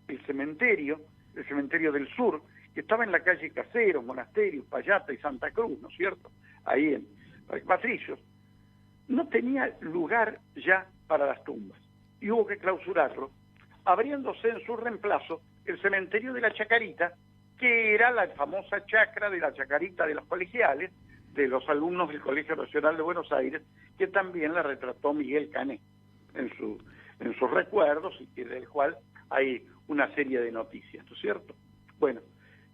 el cementerio del sur, que estaba en la calle Caseros, Monasterios, Payata y Santa Cruz, ¿no es cierto?, ahí en Patricios, no tenía lugar ya para las tumbas y hubo que clausurarlo, abriéndose en su reemplazo el cementerio de la Chacarita, que era la famosa chacra de la Chacarita de los colegiales, de los alumnos del Colegio Nacional de Buenos Aires, que también la retrató Miguel Cané en sus recuerdos y que del cual hay una serie de noticias, ¿no es cierto? Bueno,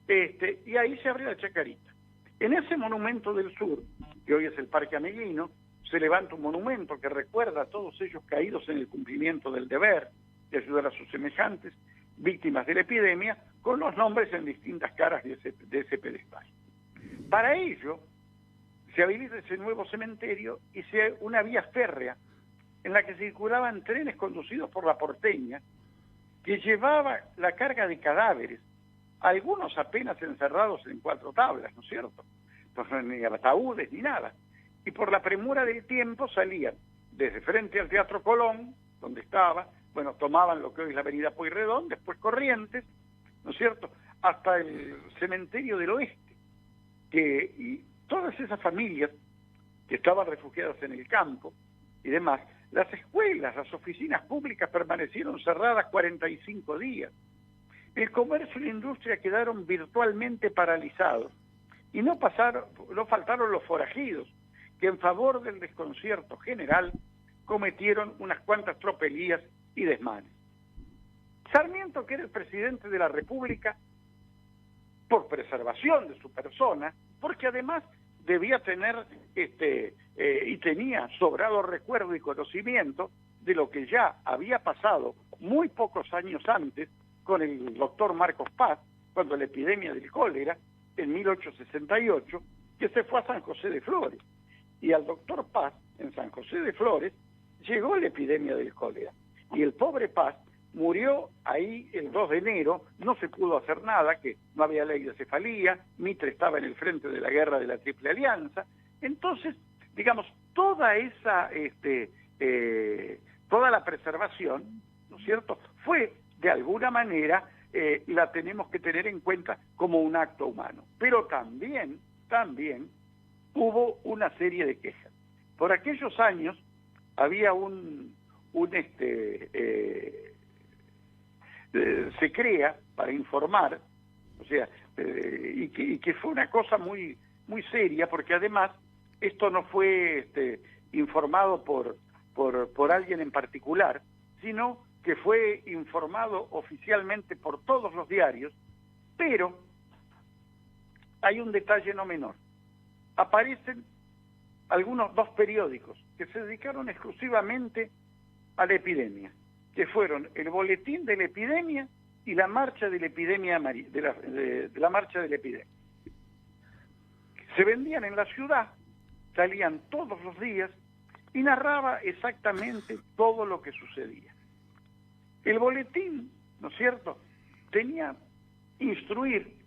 y ahí se abre la Chacarita. En ese monumento del sur, que hoy es el Parque Ameguino, se levanta un monumento que recuerda a todos ellos caídos en el cumplimiento del deber de ayudar a sus semejantes, víctimas de la epidemia, con los nombres en distintas caras de ese pedestal. Para ello, se habilita ese nuevo cementerio y una vía férrea en la que circulaban trenes conducidos por la Porteña, que llevaba la carga de cadáveres, algunos apenas encerrados en 4 tablas, ¿no es cierto? Entonces, ni ataúdes ni nada. Y por la premura del tiempo salían desde frente al Teatro Colón, donde estaba, bueno, tomaban lo que hoy es la avenida Pueyrredón, después Corrientes, ¿no es cierto?, hasta el cementerio del oeste, y todas esas familias que estaban refugiadas en el campo y demás, las escuelas, las oficinas públicas permanecieron cerradas 45 días. El comercio y la industria quedaron virtualmente paralizados y no faltaron los forajidos, que en favor del desconcierto general cometieron unas cuantas tropelías y desmanes. Sarmiento, que era el presidente de la República, por preservación de su persona, porque además debía tener y tenía sobrado recuerdo y conocimiento de lo que ya había pasado muy pocos años antes con el doctor Marcos Paz, cuando la epidemia del cólera, en 1868, que se fue a San José de Flores. Y al doctor Paz, en San José de Flores, llegó la epidemia del cólera. Y el pobre Paz murió ahí el 2 de enero, no se pudo hacer nada, que no había ley de cefalía, Mitre estaba en el frente de la guerra de la Triple Alianza. Entonces, digamos, toda esa, toda la preservación, ¿no es cierto?, fue, de alguna manera, la tenemos que tener en cuenta como un acto humano. Pero también hubo una serie de quejas. Por aquellos años había se crea para informar, o sea, y que fue una cosa muy muy seria, porque además esto no fue informado por alguien en particular, sino que fue informado oficialmente por todos los diarios, pero hay un detalle no menor. Aparecen dos periódicos que se dedicaron exclusivamente a la epidemia, que fueron el Boletín de la Epidemia y la Marcha de la Epidemia, de la Marcha de la Epidemia. Se vendían en la ciudad, salían todos los días y narraba exactamente todo lo que sucedía. El boletín, ¿no es cierto?, tenía instruir,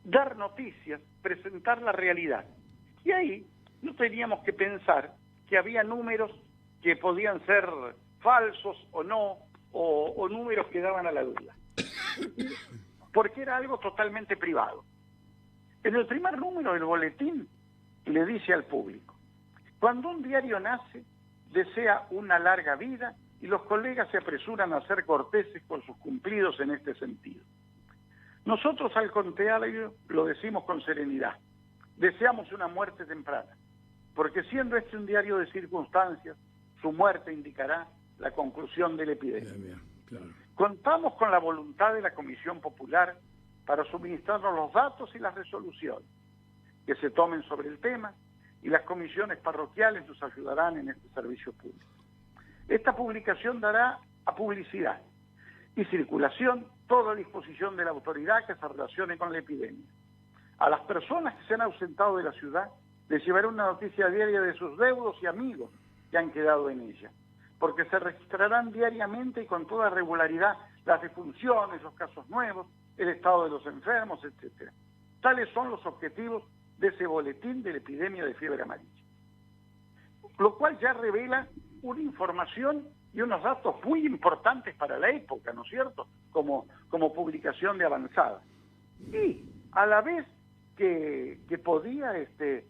dar noticias, presentar la realidad. Y ahí no teníamos que pensar que había números que podían ser falsos o no, o números que daban a la duda. Porque era algo totalmente privado. En el primer número del boletín le dice al público: cuando un diario nace, desea una larga vida y los colegas se apresuran a ser corteses con sus cumplidos en este sentido. Nosotros al contrario lo decimos con serenidad. Deseamos una muerte temprana, porque siendo este un diario de circunstancias, su muerte indicará la conclusión de la epidemia. Bien, claro. Contamos con la voluntad de la Comisión Popular para suministrarnos los datos y las resoluciones que se tomen sobre el tema, y las comisiones parroquiales nos ayudarán en este servicio público. Esta publicación dará a publicidad y circulación toda disposición de la autoridad que se relacione con la epidemia. A las personas que se han ausentado de la ciudad les llevará una noticia diaria de sus deudos y amigos que han quedado en ella, porque se registrarán diariamente y con toda regularidad las defunciones, los casos nuevos, el estado de los enfermos, etc. Tales son los objetivos de ese boletín de la epidemia de fiebre amarilla. Lo cual ya revela una información y unos datos muy importantes para la época, ¿no es cierto?, como publicación de avanzada. Y a la vez que podía, que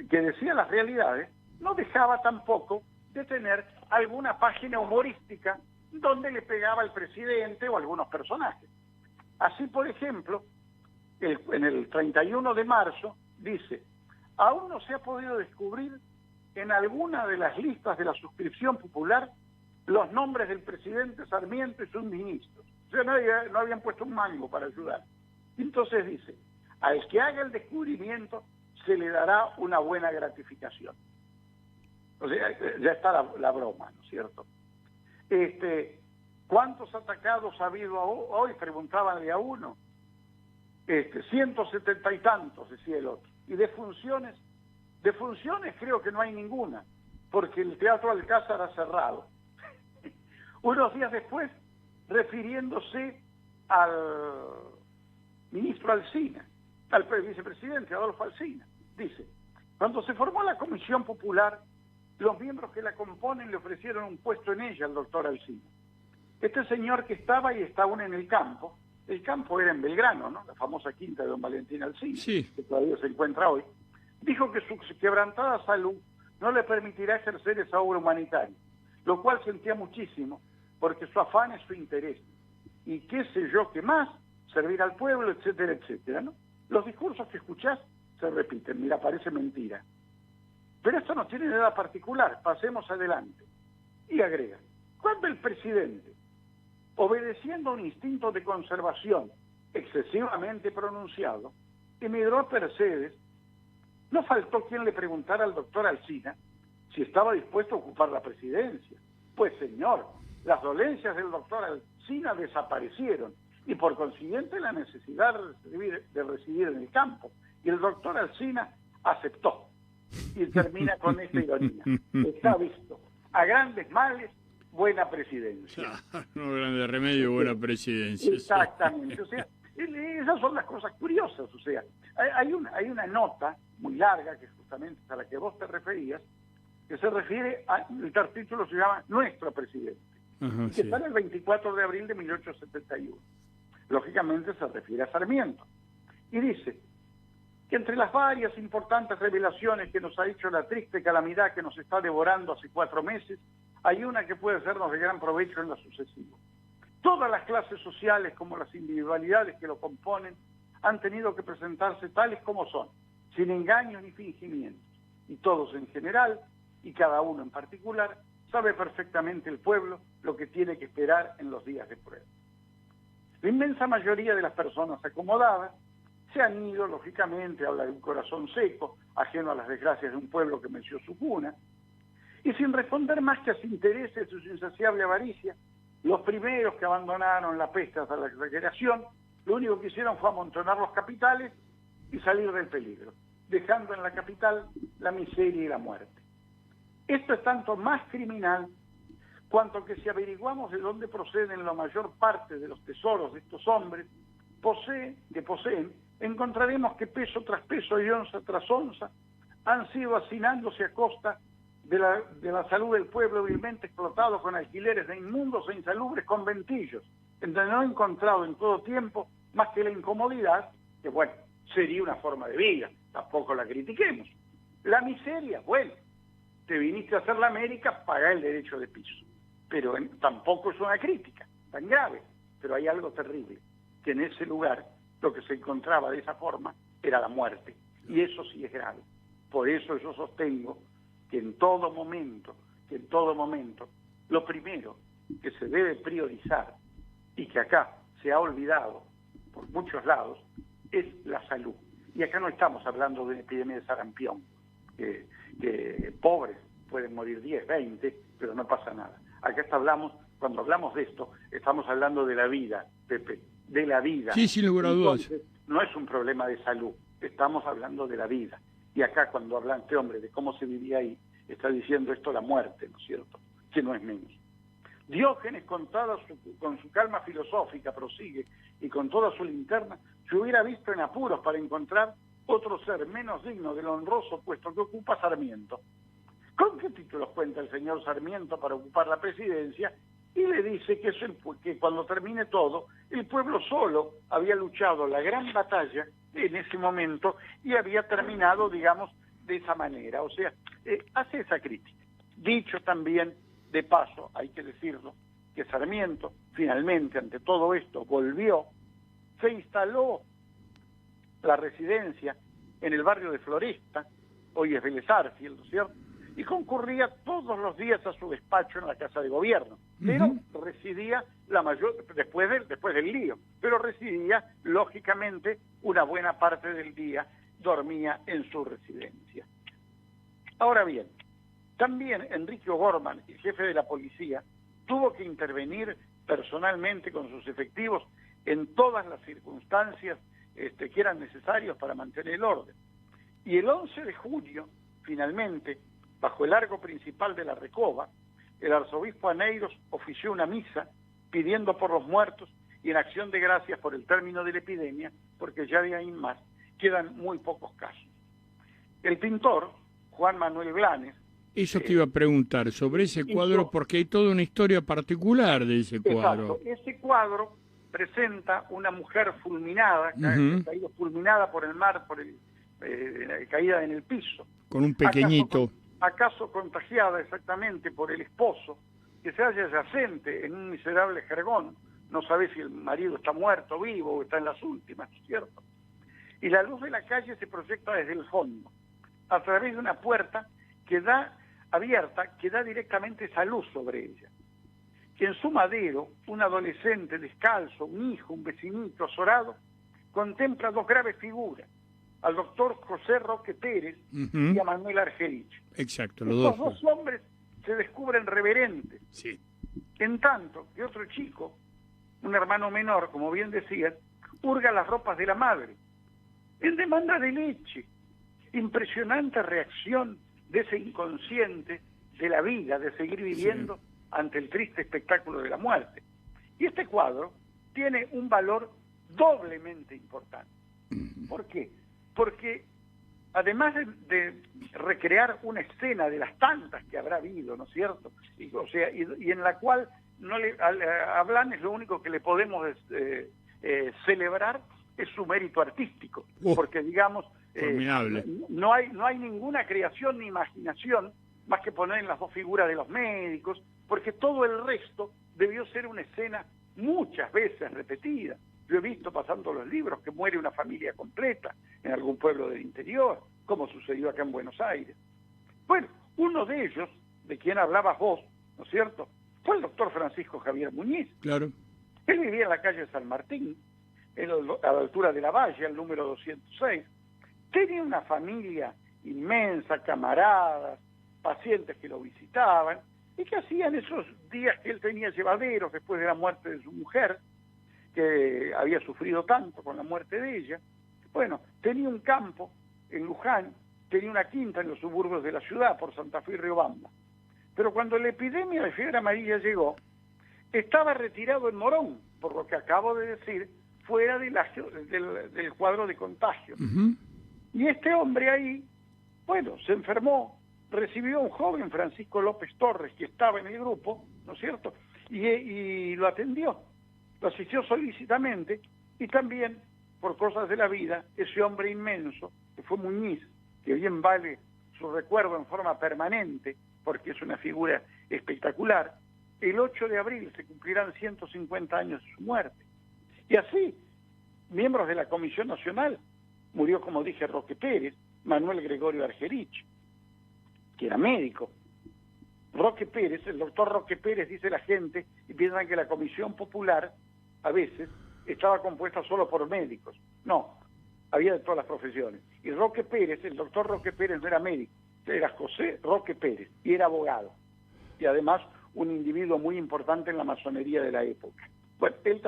decía las realidades, no dejaba tampoco de tener alguna página humorística donde le pegaba al presidente o algunos personajes. Así, por ejemplo, en el 31 de marzo dice: aún no se ha podido descubrir en alguna de las listas de la suscripción popular los nombres del presidente Sarmiento y sus ministros. O sea, no habían puesto un mango para ayudar. Entonces dice: al que haga el descubrimiento se le dará una buena gratificación. O sea, ya está la broma, ¿no es cierto? ¿Cuántos atacados ha habido hoy? Preguntábanle a uno. 170 y tantos, decía el otro. Y defunciones creo que no hay ninguna, porque el Teatro Alcázar ha cerrado. Unos días después, refiriéndose al ministro Alsina, al vicepresidente Adolfo Alsina, dice: cuando se formó la Comisión Popular, los miembros que la componen le ofrecieron un puesto en ella al doctor Alsina. Este señor que estaba y está aún en el campo era en Belgrano, ¿no?, la famosa quinta de don Valentín Alsina, sí, que todavía se encuentra hoy, dijo que su quebrantada salud no le permitirá ejercer esa obra humanitaria, lo cual sentía muchísimo, porque su afán es su interés, y qué sé yo qué más, servir al pueblo, etcétera, etcétera, ¿no? Los discursos que escuchás se repiten, mira, parece mentira. Pero esto no tiene nada particular, pasemos adelante. Y agrega: cuando el presidente, obedeciendo a un instinto de conservación excesivamente pronunciado, emigró a Mercedes, no faltó quien le preguntara al doctor Alsina si estaba dispuesto a ocupar la presidencia. Pues señor, las dolencias del doctor Alsina desaparecieron y por consiguiente la necesidad de residir en el campo. Y el doctor Alsina aceptó. Y termina con esta ironía: está visto, a grandes males, buena presidencia. No, grande remedio, buena presidencia. Exactamente. O sea, esas son las cosas curiosas. O sea, hay una nota muy larga, que justamente es a la que vos te referías, que se refiere el título se llama Nuestro Presidente, y que está en el 24 de abril de 1871. Lógicamente se refiere a Sarmiento. Y dice que entre las varias importantes revelaciones que nos ha hecho la triste calamidad que nos está devorando hace 4 meses, hay una que puede sernos de gran provecho en lo sucesivo. Todas las clases sociales, como las individualidades que lo componen, han tenido que presentarse tales como son, sin engaños ni fingimientos. Y todos en general, y cada uno en particular, sabe perfectamente el pueblo lo que tiene que esperar en los días de prueba. La inmensa mayoría de las personas acomodadas se han ido, lógicamente, habla de un corazón seco, ajeno a las desgracias de un pueblo que venció su cuna, y sin responder más que a sus intereses y su insaciable avaricia, los primeros que abandonaron la peste hasta la recreación, lo único que hicieron fue amontonar los capitales y salir del peligro, dejando en la capital la miseria y la muerte. Esto es tanto más criminal cuanto que si averiguamos de dónde proceden la mayor parte de los tesoros de estos hombres que poseen, encontraremos que peso tras peso y onza tras onza han sido hasinándose a costa de la salud del pueblo, vilmente explotado con alquileres de inmundos e insalubres conventillos, en donde no he encontrado en todo tiempo más que la incomodidad, que bueno, sería una forma de vida, tampoco la critiquemos. La miseria, bueno, te viniste a hacer la América, pagá el derecho de piso. Pero tampoco es una crítica tan grave, pero hay algo terrible, que en ese lugar lo que se encontraba de esa forma era la muerte, y eso sí es grave. Por eso yo sostengo que en todo momento, lo primero que se debe priorizar, y que acá se ha olvidado por muchos lados, es la salud. Y acá no estamos hablando de una epidemia de sarampión, que pobres pueden morir 10, 20, pero no pasa nada. Acá cuando hablamos de esto, estamos hablando de la vida, Pepe, de la vida. Sí, sin lugar a dudas. No es un problema de salud, estamos hablando de la vida. Y acá cuando habla este hombre de cómo se vivía ahí, está diciendo esto la muerte, ¿no es cierto? Que no es menos. Diógenes, con su calma filosófica, prosigue, y con toda su linterna, se hubiera visto en apuros para encontrar otro ser menos digno del honroso puesto que ocupa Sarmiento. ¿Con qué títulos cuenta el señor Sarmiento para ocupar la presidencia? Y le dice que cuando termine todo, el pueblo solo había luchado la gran batalla en ese momento y había terminado, digamos, de esa manera. O sea, hace esa crítica. Dicho también, de paso, hay que decirlo, que Sarmiento, finalmente, ante todo esto, volvió, se instaló la residencia en el barrio de Floresta, hoy es Vélez Arfield, ¿no es cierto?, y concurría todos los días a su despacho en la Casa de Gobierno, pero residía después del lío, pero residía, lógicamente, una buena parte del día, dormía en su residencia. Ahora bien, también Enrique O'Gorman, el jefe de la policía, tuvo que intervenir personalmente con sus efectivos en todas las circunstancias que eran necesarias para mantener el orden. Y el 11 de junio, finalmente, bajo el arco principal de la Recoba, el arzobispo Aneiros ofició una misa pidiendo por los muertos y en acción de gracias por el término de la epidemia, porque ya de ahí en más quedan muy pocos casos. El pintor, Juan Manuel Blanes... Eso te iba a preguntar sobre ese cuadro, porque hay toda una historia particular de ese cuadro. Exacto, ese cuadro presenta una mujer fulminada, caída fulminada por el mar, caída en el piso. Con un pequeñito... ¿Acaso contagiada exactamente por el esposo, que se halla yacente en un miserable jergón? No sabe si el marido está muerto, vivo, o está en las últimas, ¿no es cierto? Y la luz de la calle se proyecta desde el fondo, a través de una puerta que da directamente esa luz sobre ella. Que en su madero, un adolescente descalzo, un hijo, un vecinito azorado, contempla dos graves figuras, al doctor José Roque Pérez y a Manuel Argerich. Exacto, los dos hombres se descubren reverentes. Sí. En tanto que otro chico, un hermano menor, como bien decías, hurga las ropas de la madre, en demanda de leche. Impresionante reacción de ese inconsciente de la vida, de seguir viviendo ante el triste espectáculo de la muerte. Y este cuadro tiene un valor doblemente importante. ¿Por qué? Porque además de recrear una escena de las tantas que habrá habido, ¿no es cierto? Y en la cual a Blanes lo único que le podemos celebrar es su mérito artístico, porque digamos no hay ninguna creación ni imaginación más que poner en las dos figuras de los médicos, porque todo el resto debió ser una escena muchas veces repetida. Yo he visto pasando los libros que muere una familia completa en algún pueblo del interior, como sucedió acá en Buenos Aires. Bueno, uno de ellos, de quien hablabas vos, ¿no es cierto?, fue el doctor Francisco Javier Muñiz. Claro. Él vivía en la calle San Martín, a la altura de la Valle, al número 206. Tenía una familia inmensa, camaradas, pacientes que lo visitaban, y que hacían esos días que él tenía llevaderos después de la muerte de su mujer, que había sufrido tanto con la muerte de ella. Bueno, tenía un campo en Luján, tenía una quinta en los suburbios de la ciudad, por Santa Fe y Riobamba. Pero cuando la epidemia de fiebre amarilla llegó, estaba retirado en Morón, por lo que acabo de decir, fuera del cuadro de contagio. Y este hombre ahí, bueno, se enfermó, recibió a un joven, Francisco López Torres, que estaba en el grupo, ¿no es cierto?, y lo atendió. Lo asistió solícitamente, y también, por cosas de la vida, ese hombre inmenso, que fue Muñiz, que bien vale su recuerdo en forma permanente, porque es una figura espectacular. El 8 de abril se cumplirán 150 años de su muerte. Y así, miembros de la Comisión Nacional, murió, como dije, Roque Pérez, Manuel Gregorio Argerich, que era médico. Roque Pérez, el doctor Roque Pérez, dice la gente, y piensan que la Comisión Popular, a veces, estaba compuesta solo por médicos. No, había de todas las profesiones. Y Roque Pérez, el doctor Roque Pérez no era médico, era José Roque Pérez, y era abogado. Y además, un individuo muy importante en la masonería de la época. Bueno, él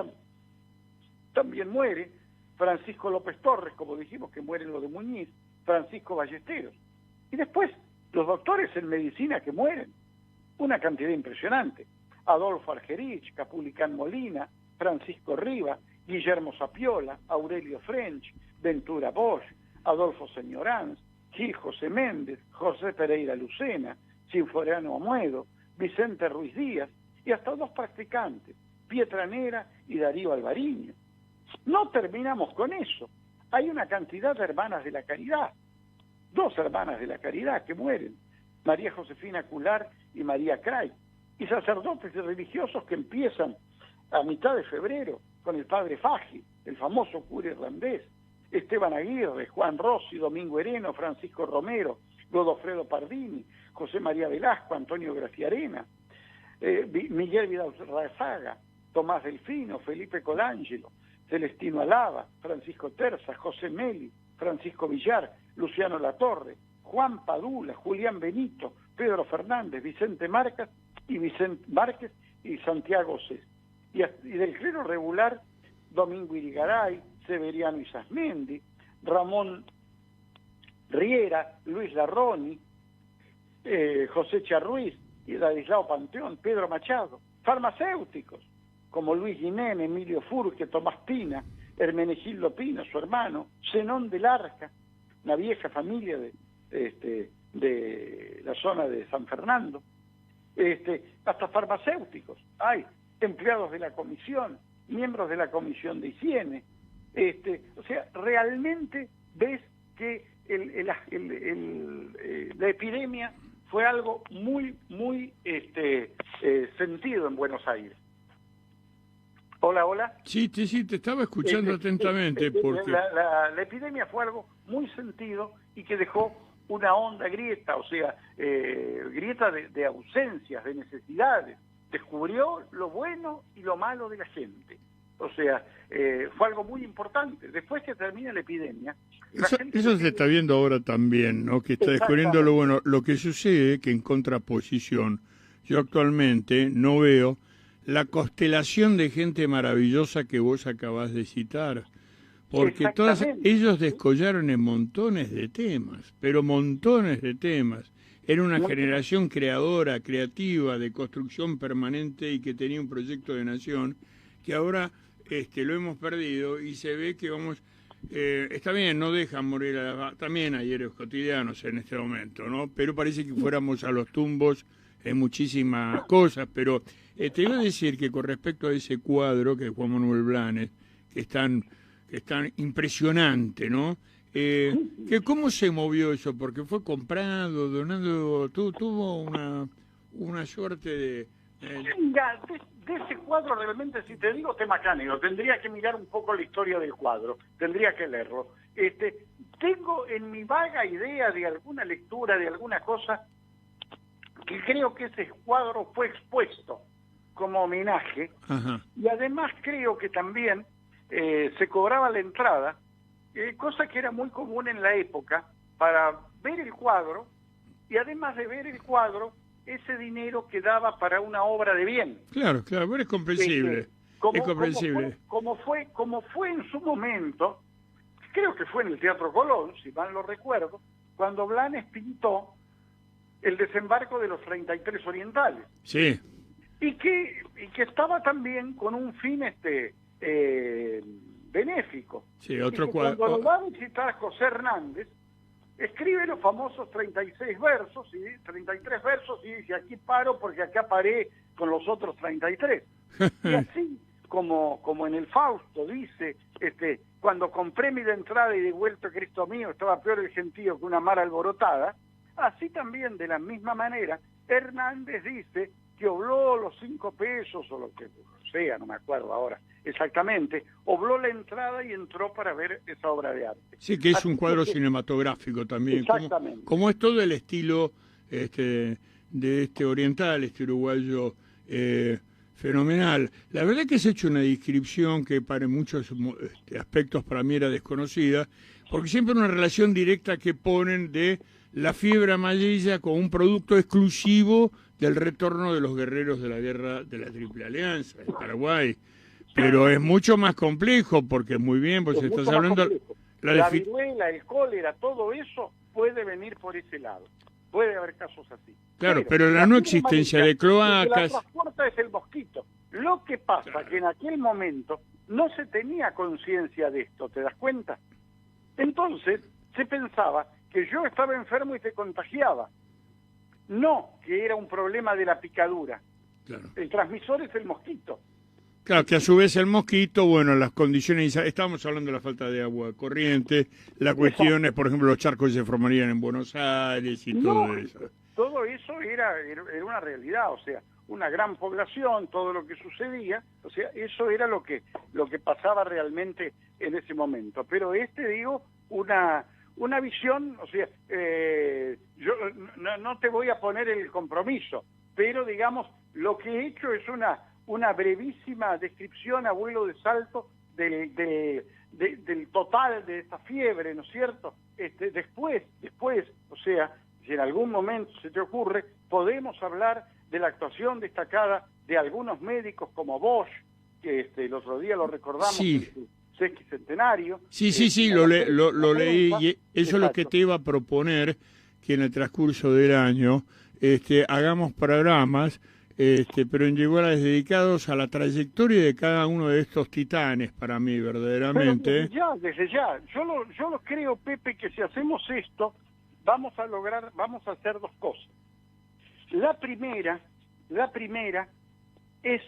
también muere. Francisco López Torres, como dijimos, que muere en lo de Muñiz, Francisco Ballesteros. Y después, los doctores en medicina que mueren, una cantidad impresionante. Adolfo Argerich, Capulicán Molina, Francisco Riva, Guillermo Sapiola, Aurelio French, Ventura Bosch, Adolfo Señoranz, Gil José Méndez, José Pereira Lucena, Sinforiano Amuedo, Vicente Ruiz Díaz, y hasta 2 practicantes, Pietra Nera y Darío Alvariño. No terminamos con eso. Hay una cantidad de hermanas de la caridad, 2 hermanas de la caridad que mueren, María Josefina Cular y María Cray, y sacerdotes y religiosos que empiezan a mitad de febrero con el padre Fagi, el famoso cura irlandés, Esteban Aguirre, Juan Rossi, Domingo Hereno, Francisco Romero, Godofredo Pardini, José María Velasco, Antonio Graciarena, Miguel Vidal Razaga, Tomás Delfino, Felipe Colangelo, Celestino Alaba, Francisco Terza, José Meli, Francisco Villar, Luciano Latorre, Juan Padula, Julián Benito, Pedro Fernández, Vicente Márquez y Santiago Cés. Y del clero regular, Domingo Irigaray, Severiano Isasmendi, Ramón Riera, Luis Larroni, José Charruiz, Ladislao Panteón, Pedro Machado. Farmacéuticos, como Luis Guinén, Emilio Furque, Tomás Pina, Hermenegildo Pino, su hermano, Zenón del Arca, una vieja familia de la zona de San Fernando, hasta farmacéuticos, hay empleados de la comisión, miembros de la comisión de higiene, o sea, realmente ves que la epidemia fue algo muy sentido en Buenos Aires. Hola. Sí, te estaba escuchando atentamente. Porque la epidemia fue algo muy sentido y que dejó una honda grieta, o sea, grieta de ausencias, de necesidades. Descubrió lo bueno y lo malo de la gente. O sea, fue algo muy importante. Después que termina la epidemia... Eso se está viendo ahora también, ¿no? Que está descubriendo lo bueno. Lo que sucede es que en contraposición, yo actualmente no veo la constelación de gente maravillosa que vos acabás de citar. Porque ellos descollaron en montones de temas, pero montones de temas. Era una generación creadora, creativa, de construcción permanente y que tenía un proyecto de nación que ahora lo hemos perdido y se ve que vamos... está bien, no dejan morir también hay héroes cotidianos en este momento, ¿no? Pero parece que fuéramos a los tumbos en muchísimas cosas, pero te iba a decir que con respecto a ese cuadro que es Juan Manuel Blanes, que es tan impresionante, ¿no? Que ¿cómo se movió eso? Porque fue comprado, donado, tuvo una suerte de... Venga, de ese cuadro realmente, si te digo tema cánico, tendría que mirar un poco la historia del cuadro, tendría que leerlo. Tengo en mi vaga idea de alguna lectura, de alguna cosa, que creo que ese cuadro fue expuesto como homenaje. Ajá. Y además creo que también se cobraba la entrada, cosa que era muy común en la época, para ver el cuadro, y además de ver el cuadro, ese dinero quedaba para una obra de bien. Claro, pero es comprensible. Como fue en su momento, creo que fue en el Teatro Colón, si mal lo recuerdo, cuando Blanes pintó el desembarco de los 33 orientales. Sí. Y que estaba también con un fin benéfico. Sí, otro cuadro. Cuando lo va a visitar José Hernández, escribe los famosos 33 versos y dice, aquí paro porque acá paré con los otros 33. Y así como en el Fausto dice, cuando compré mi de entrada y de vuelta Cristo mío, estaba peor el gentío que una mar alborotada, Así también, de la misma manera, Hernández dice que obló los 5 pesos, o lo que sea, no me acuerdo ahora exactamente, obló la entrada y entró para ver esa obra de arte. Sí, que es Así un cuadro que, cinematográfico también. Exactamente. Como es todo el estilo de este oriental, este uruguayo fenomenal. La verdad que has hecho una descripción que para muchos aspectos para mí era desconocida, porque siempre una relación directa que ponen de la fiebre amarilla con un producto exclusivo del retorno de los guerreros de la guerra de la Triple Alianza en Paraguay. Pero es mucho más complejo, porque muy bien, pues estás hablando... La viruela, el cólera, todo eso puede venir por ese lado. Puede haber casos así. Claro, pero la no existencia de cloacas... La transporta es el mosquito. Lo que pasa que en aquel momento no se tenía conciencia de esto, ¿te das cuenta? Entonces se pensaba que yo estaba enfermo y te contagiaba. No, que era un problema de la picadura. Claro. El transmisor es el mosquito. Claro, que a su vez el mosquito, bueno, las condiciones, estábamos hablando de la falta de agua corriente, la cuestión es, por ejemplo, los charcos se formarían en Buenos Aires y todo eso. Todo eso era una realidad, o sea, una gran población, todo lo que sucedía, o sea, eso era lo que pasaba realmente en ese momento. Pero digo, una visión, o sea, yo no te voy a poner el compromiso, pero digamos, lo que he hecho es una brevísima descripción a vuelo de salto del total de esta fiebre, ¿no es cierto? Después, o sea, si en algún momento se te ocurre, podemos hablar de la actuación destacada de algunos médicos como Bosch, que el otro día lo recordamos, sí, en su sesquicentenario. Sí, lo leí, y eso es lo que te iba a proponer, que en el transcurso del año hagamos programas, pero individuales dedicados a la trayectoria de cada uno de estos titanes, para mí, verdaderamente. Pero desde ya. Yo lo creo, Pepe, que si hacemos esto, vamos a hacer 2 cosas. La primera es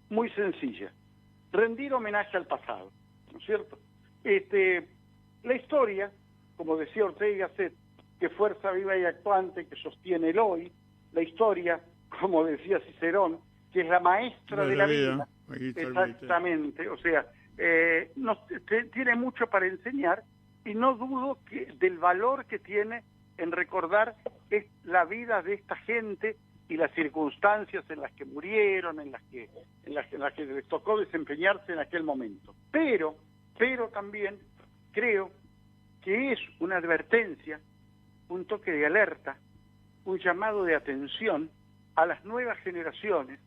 muy sencilla: rendir homenaje al pasado, ¿no es cierto? La historia, como decía Ortega y Gasset, que fuerza viva y actuante que sostiene el hoy, la historia, como decía Cicerón, que es la maestra de la vida. Exactamente, o sea, tiene mucho para enseñar, y no dudo del valor que tiene en recordar la vida de esta gente y las circunstancias en las que murieron, en las que les tocó desempeñarse en aquel momento. Pero también creo que es una advertencia, un toque de alerta, un llamado de atención a las nuevas generaciones,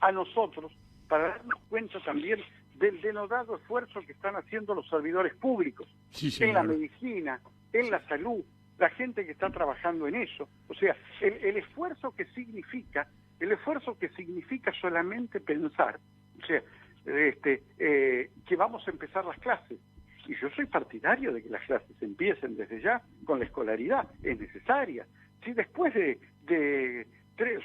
a nosotros, para darnos cuenta también del denodado esfuerzo que están haciendo los servidores públicos, en la medicina, en la salud, la gente que está trabajando en eso. O sea, el esfuerzo que significa solamente pensar, o sea, que vamos a empezar las clases. Y yo soy partidario de que las clases empiecen desde ya con la escolaridad, es necesaria. Si después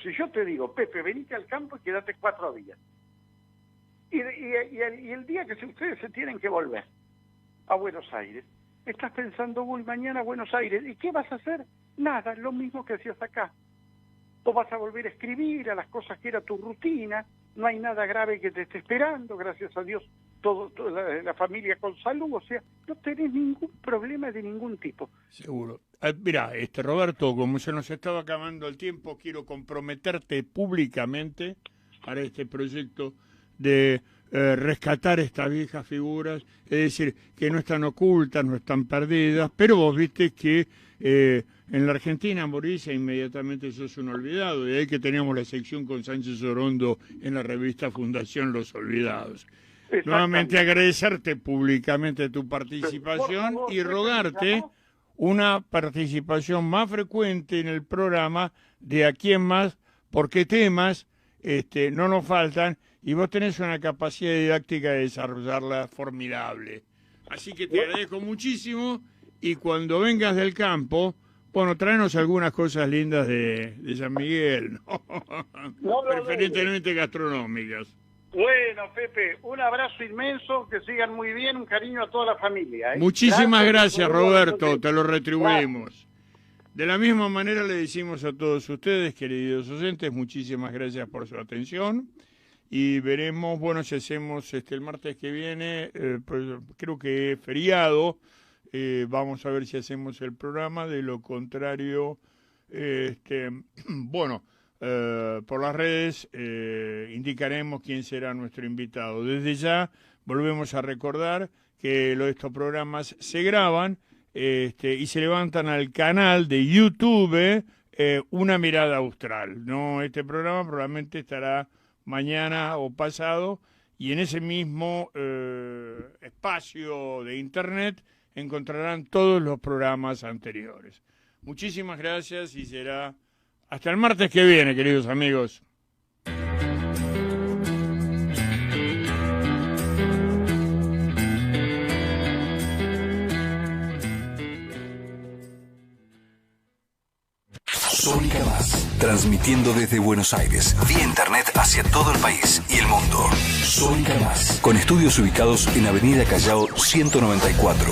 si yo te digo, Pepe, venite al campo y quédate 4 días. Y el día que ustedes se tienen que volver a Buenos Aires, estás pensando, voy mañana a Buenos Aires, ¿y qué vas a hacer? Nada, lo mismo que hacías acá. O vas a volver a escribir a las cosas que era tu rutina, no hay nada grave que te esté esperando, gracias a Dios, toda la familia con salud, o sea, no tenés ningún problema de ningún tipo. Seguro. Mirá, Roberto, como se nos estaba acabando el tiempo, quiero comprometerte públicamente para este proyecto de rescatar estas viejas figuras, es decir, que no están ocultas, no están perdidas, pero vos viste que en la Argentina morís e inmediatamente sos un olvidado, y ahí que teníamos la sección con Sánchez Orondo en la revista Fundación Los Olvidados. Nuevamente agradecerte públicamente tu participación y rogarte una participación más frecuente en el programa de aquí en más, porque temas no nos faltan, y vos tenés una capacidad didáctica de desarrollarla formidable. Así que te agradezco muchísimo, y cuando vengas del campo, bueno, tráenos algunas cosas lindas de San Miguel, ¿no? Preferentemente gastronómicas. Bueno, Pepe, un abrazo inmenso, que sigan muy bien, un cariño a toda la familia. Muchísimas gracias, Roberto, te lo retribuimos. De la misma manera le decimos a todos ustedes, queridos oyentes, muchísimas gracias por su atención y veremos, bueno, si hacemos el martes que viene, pues, creo que es feriado, vamos a ver si hacemos el programa, de lo contrario, bueno, por las redes indicaremos quién será nuestro invitado. Desde ya volvemos a recordar que estos programas se graban y se levantan al canal de YouTube Una Mirada Austral. No, este programa probablemente estará mañana o pasado, y en ese mismo espacio de internet encontrarán todos los programas anteriores. Muchísimas gracias y será hasta el martes que viene, queridos amigos. Sónica Más, transmitiendo desde Buenos Aires, vía internet hacia todo el país y el mundo. Sónica Más, con estudios ubicados en Avenida Callao 194,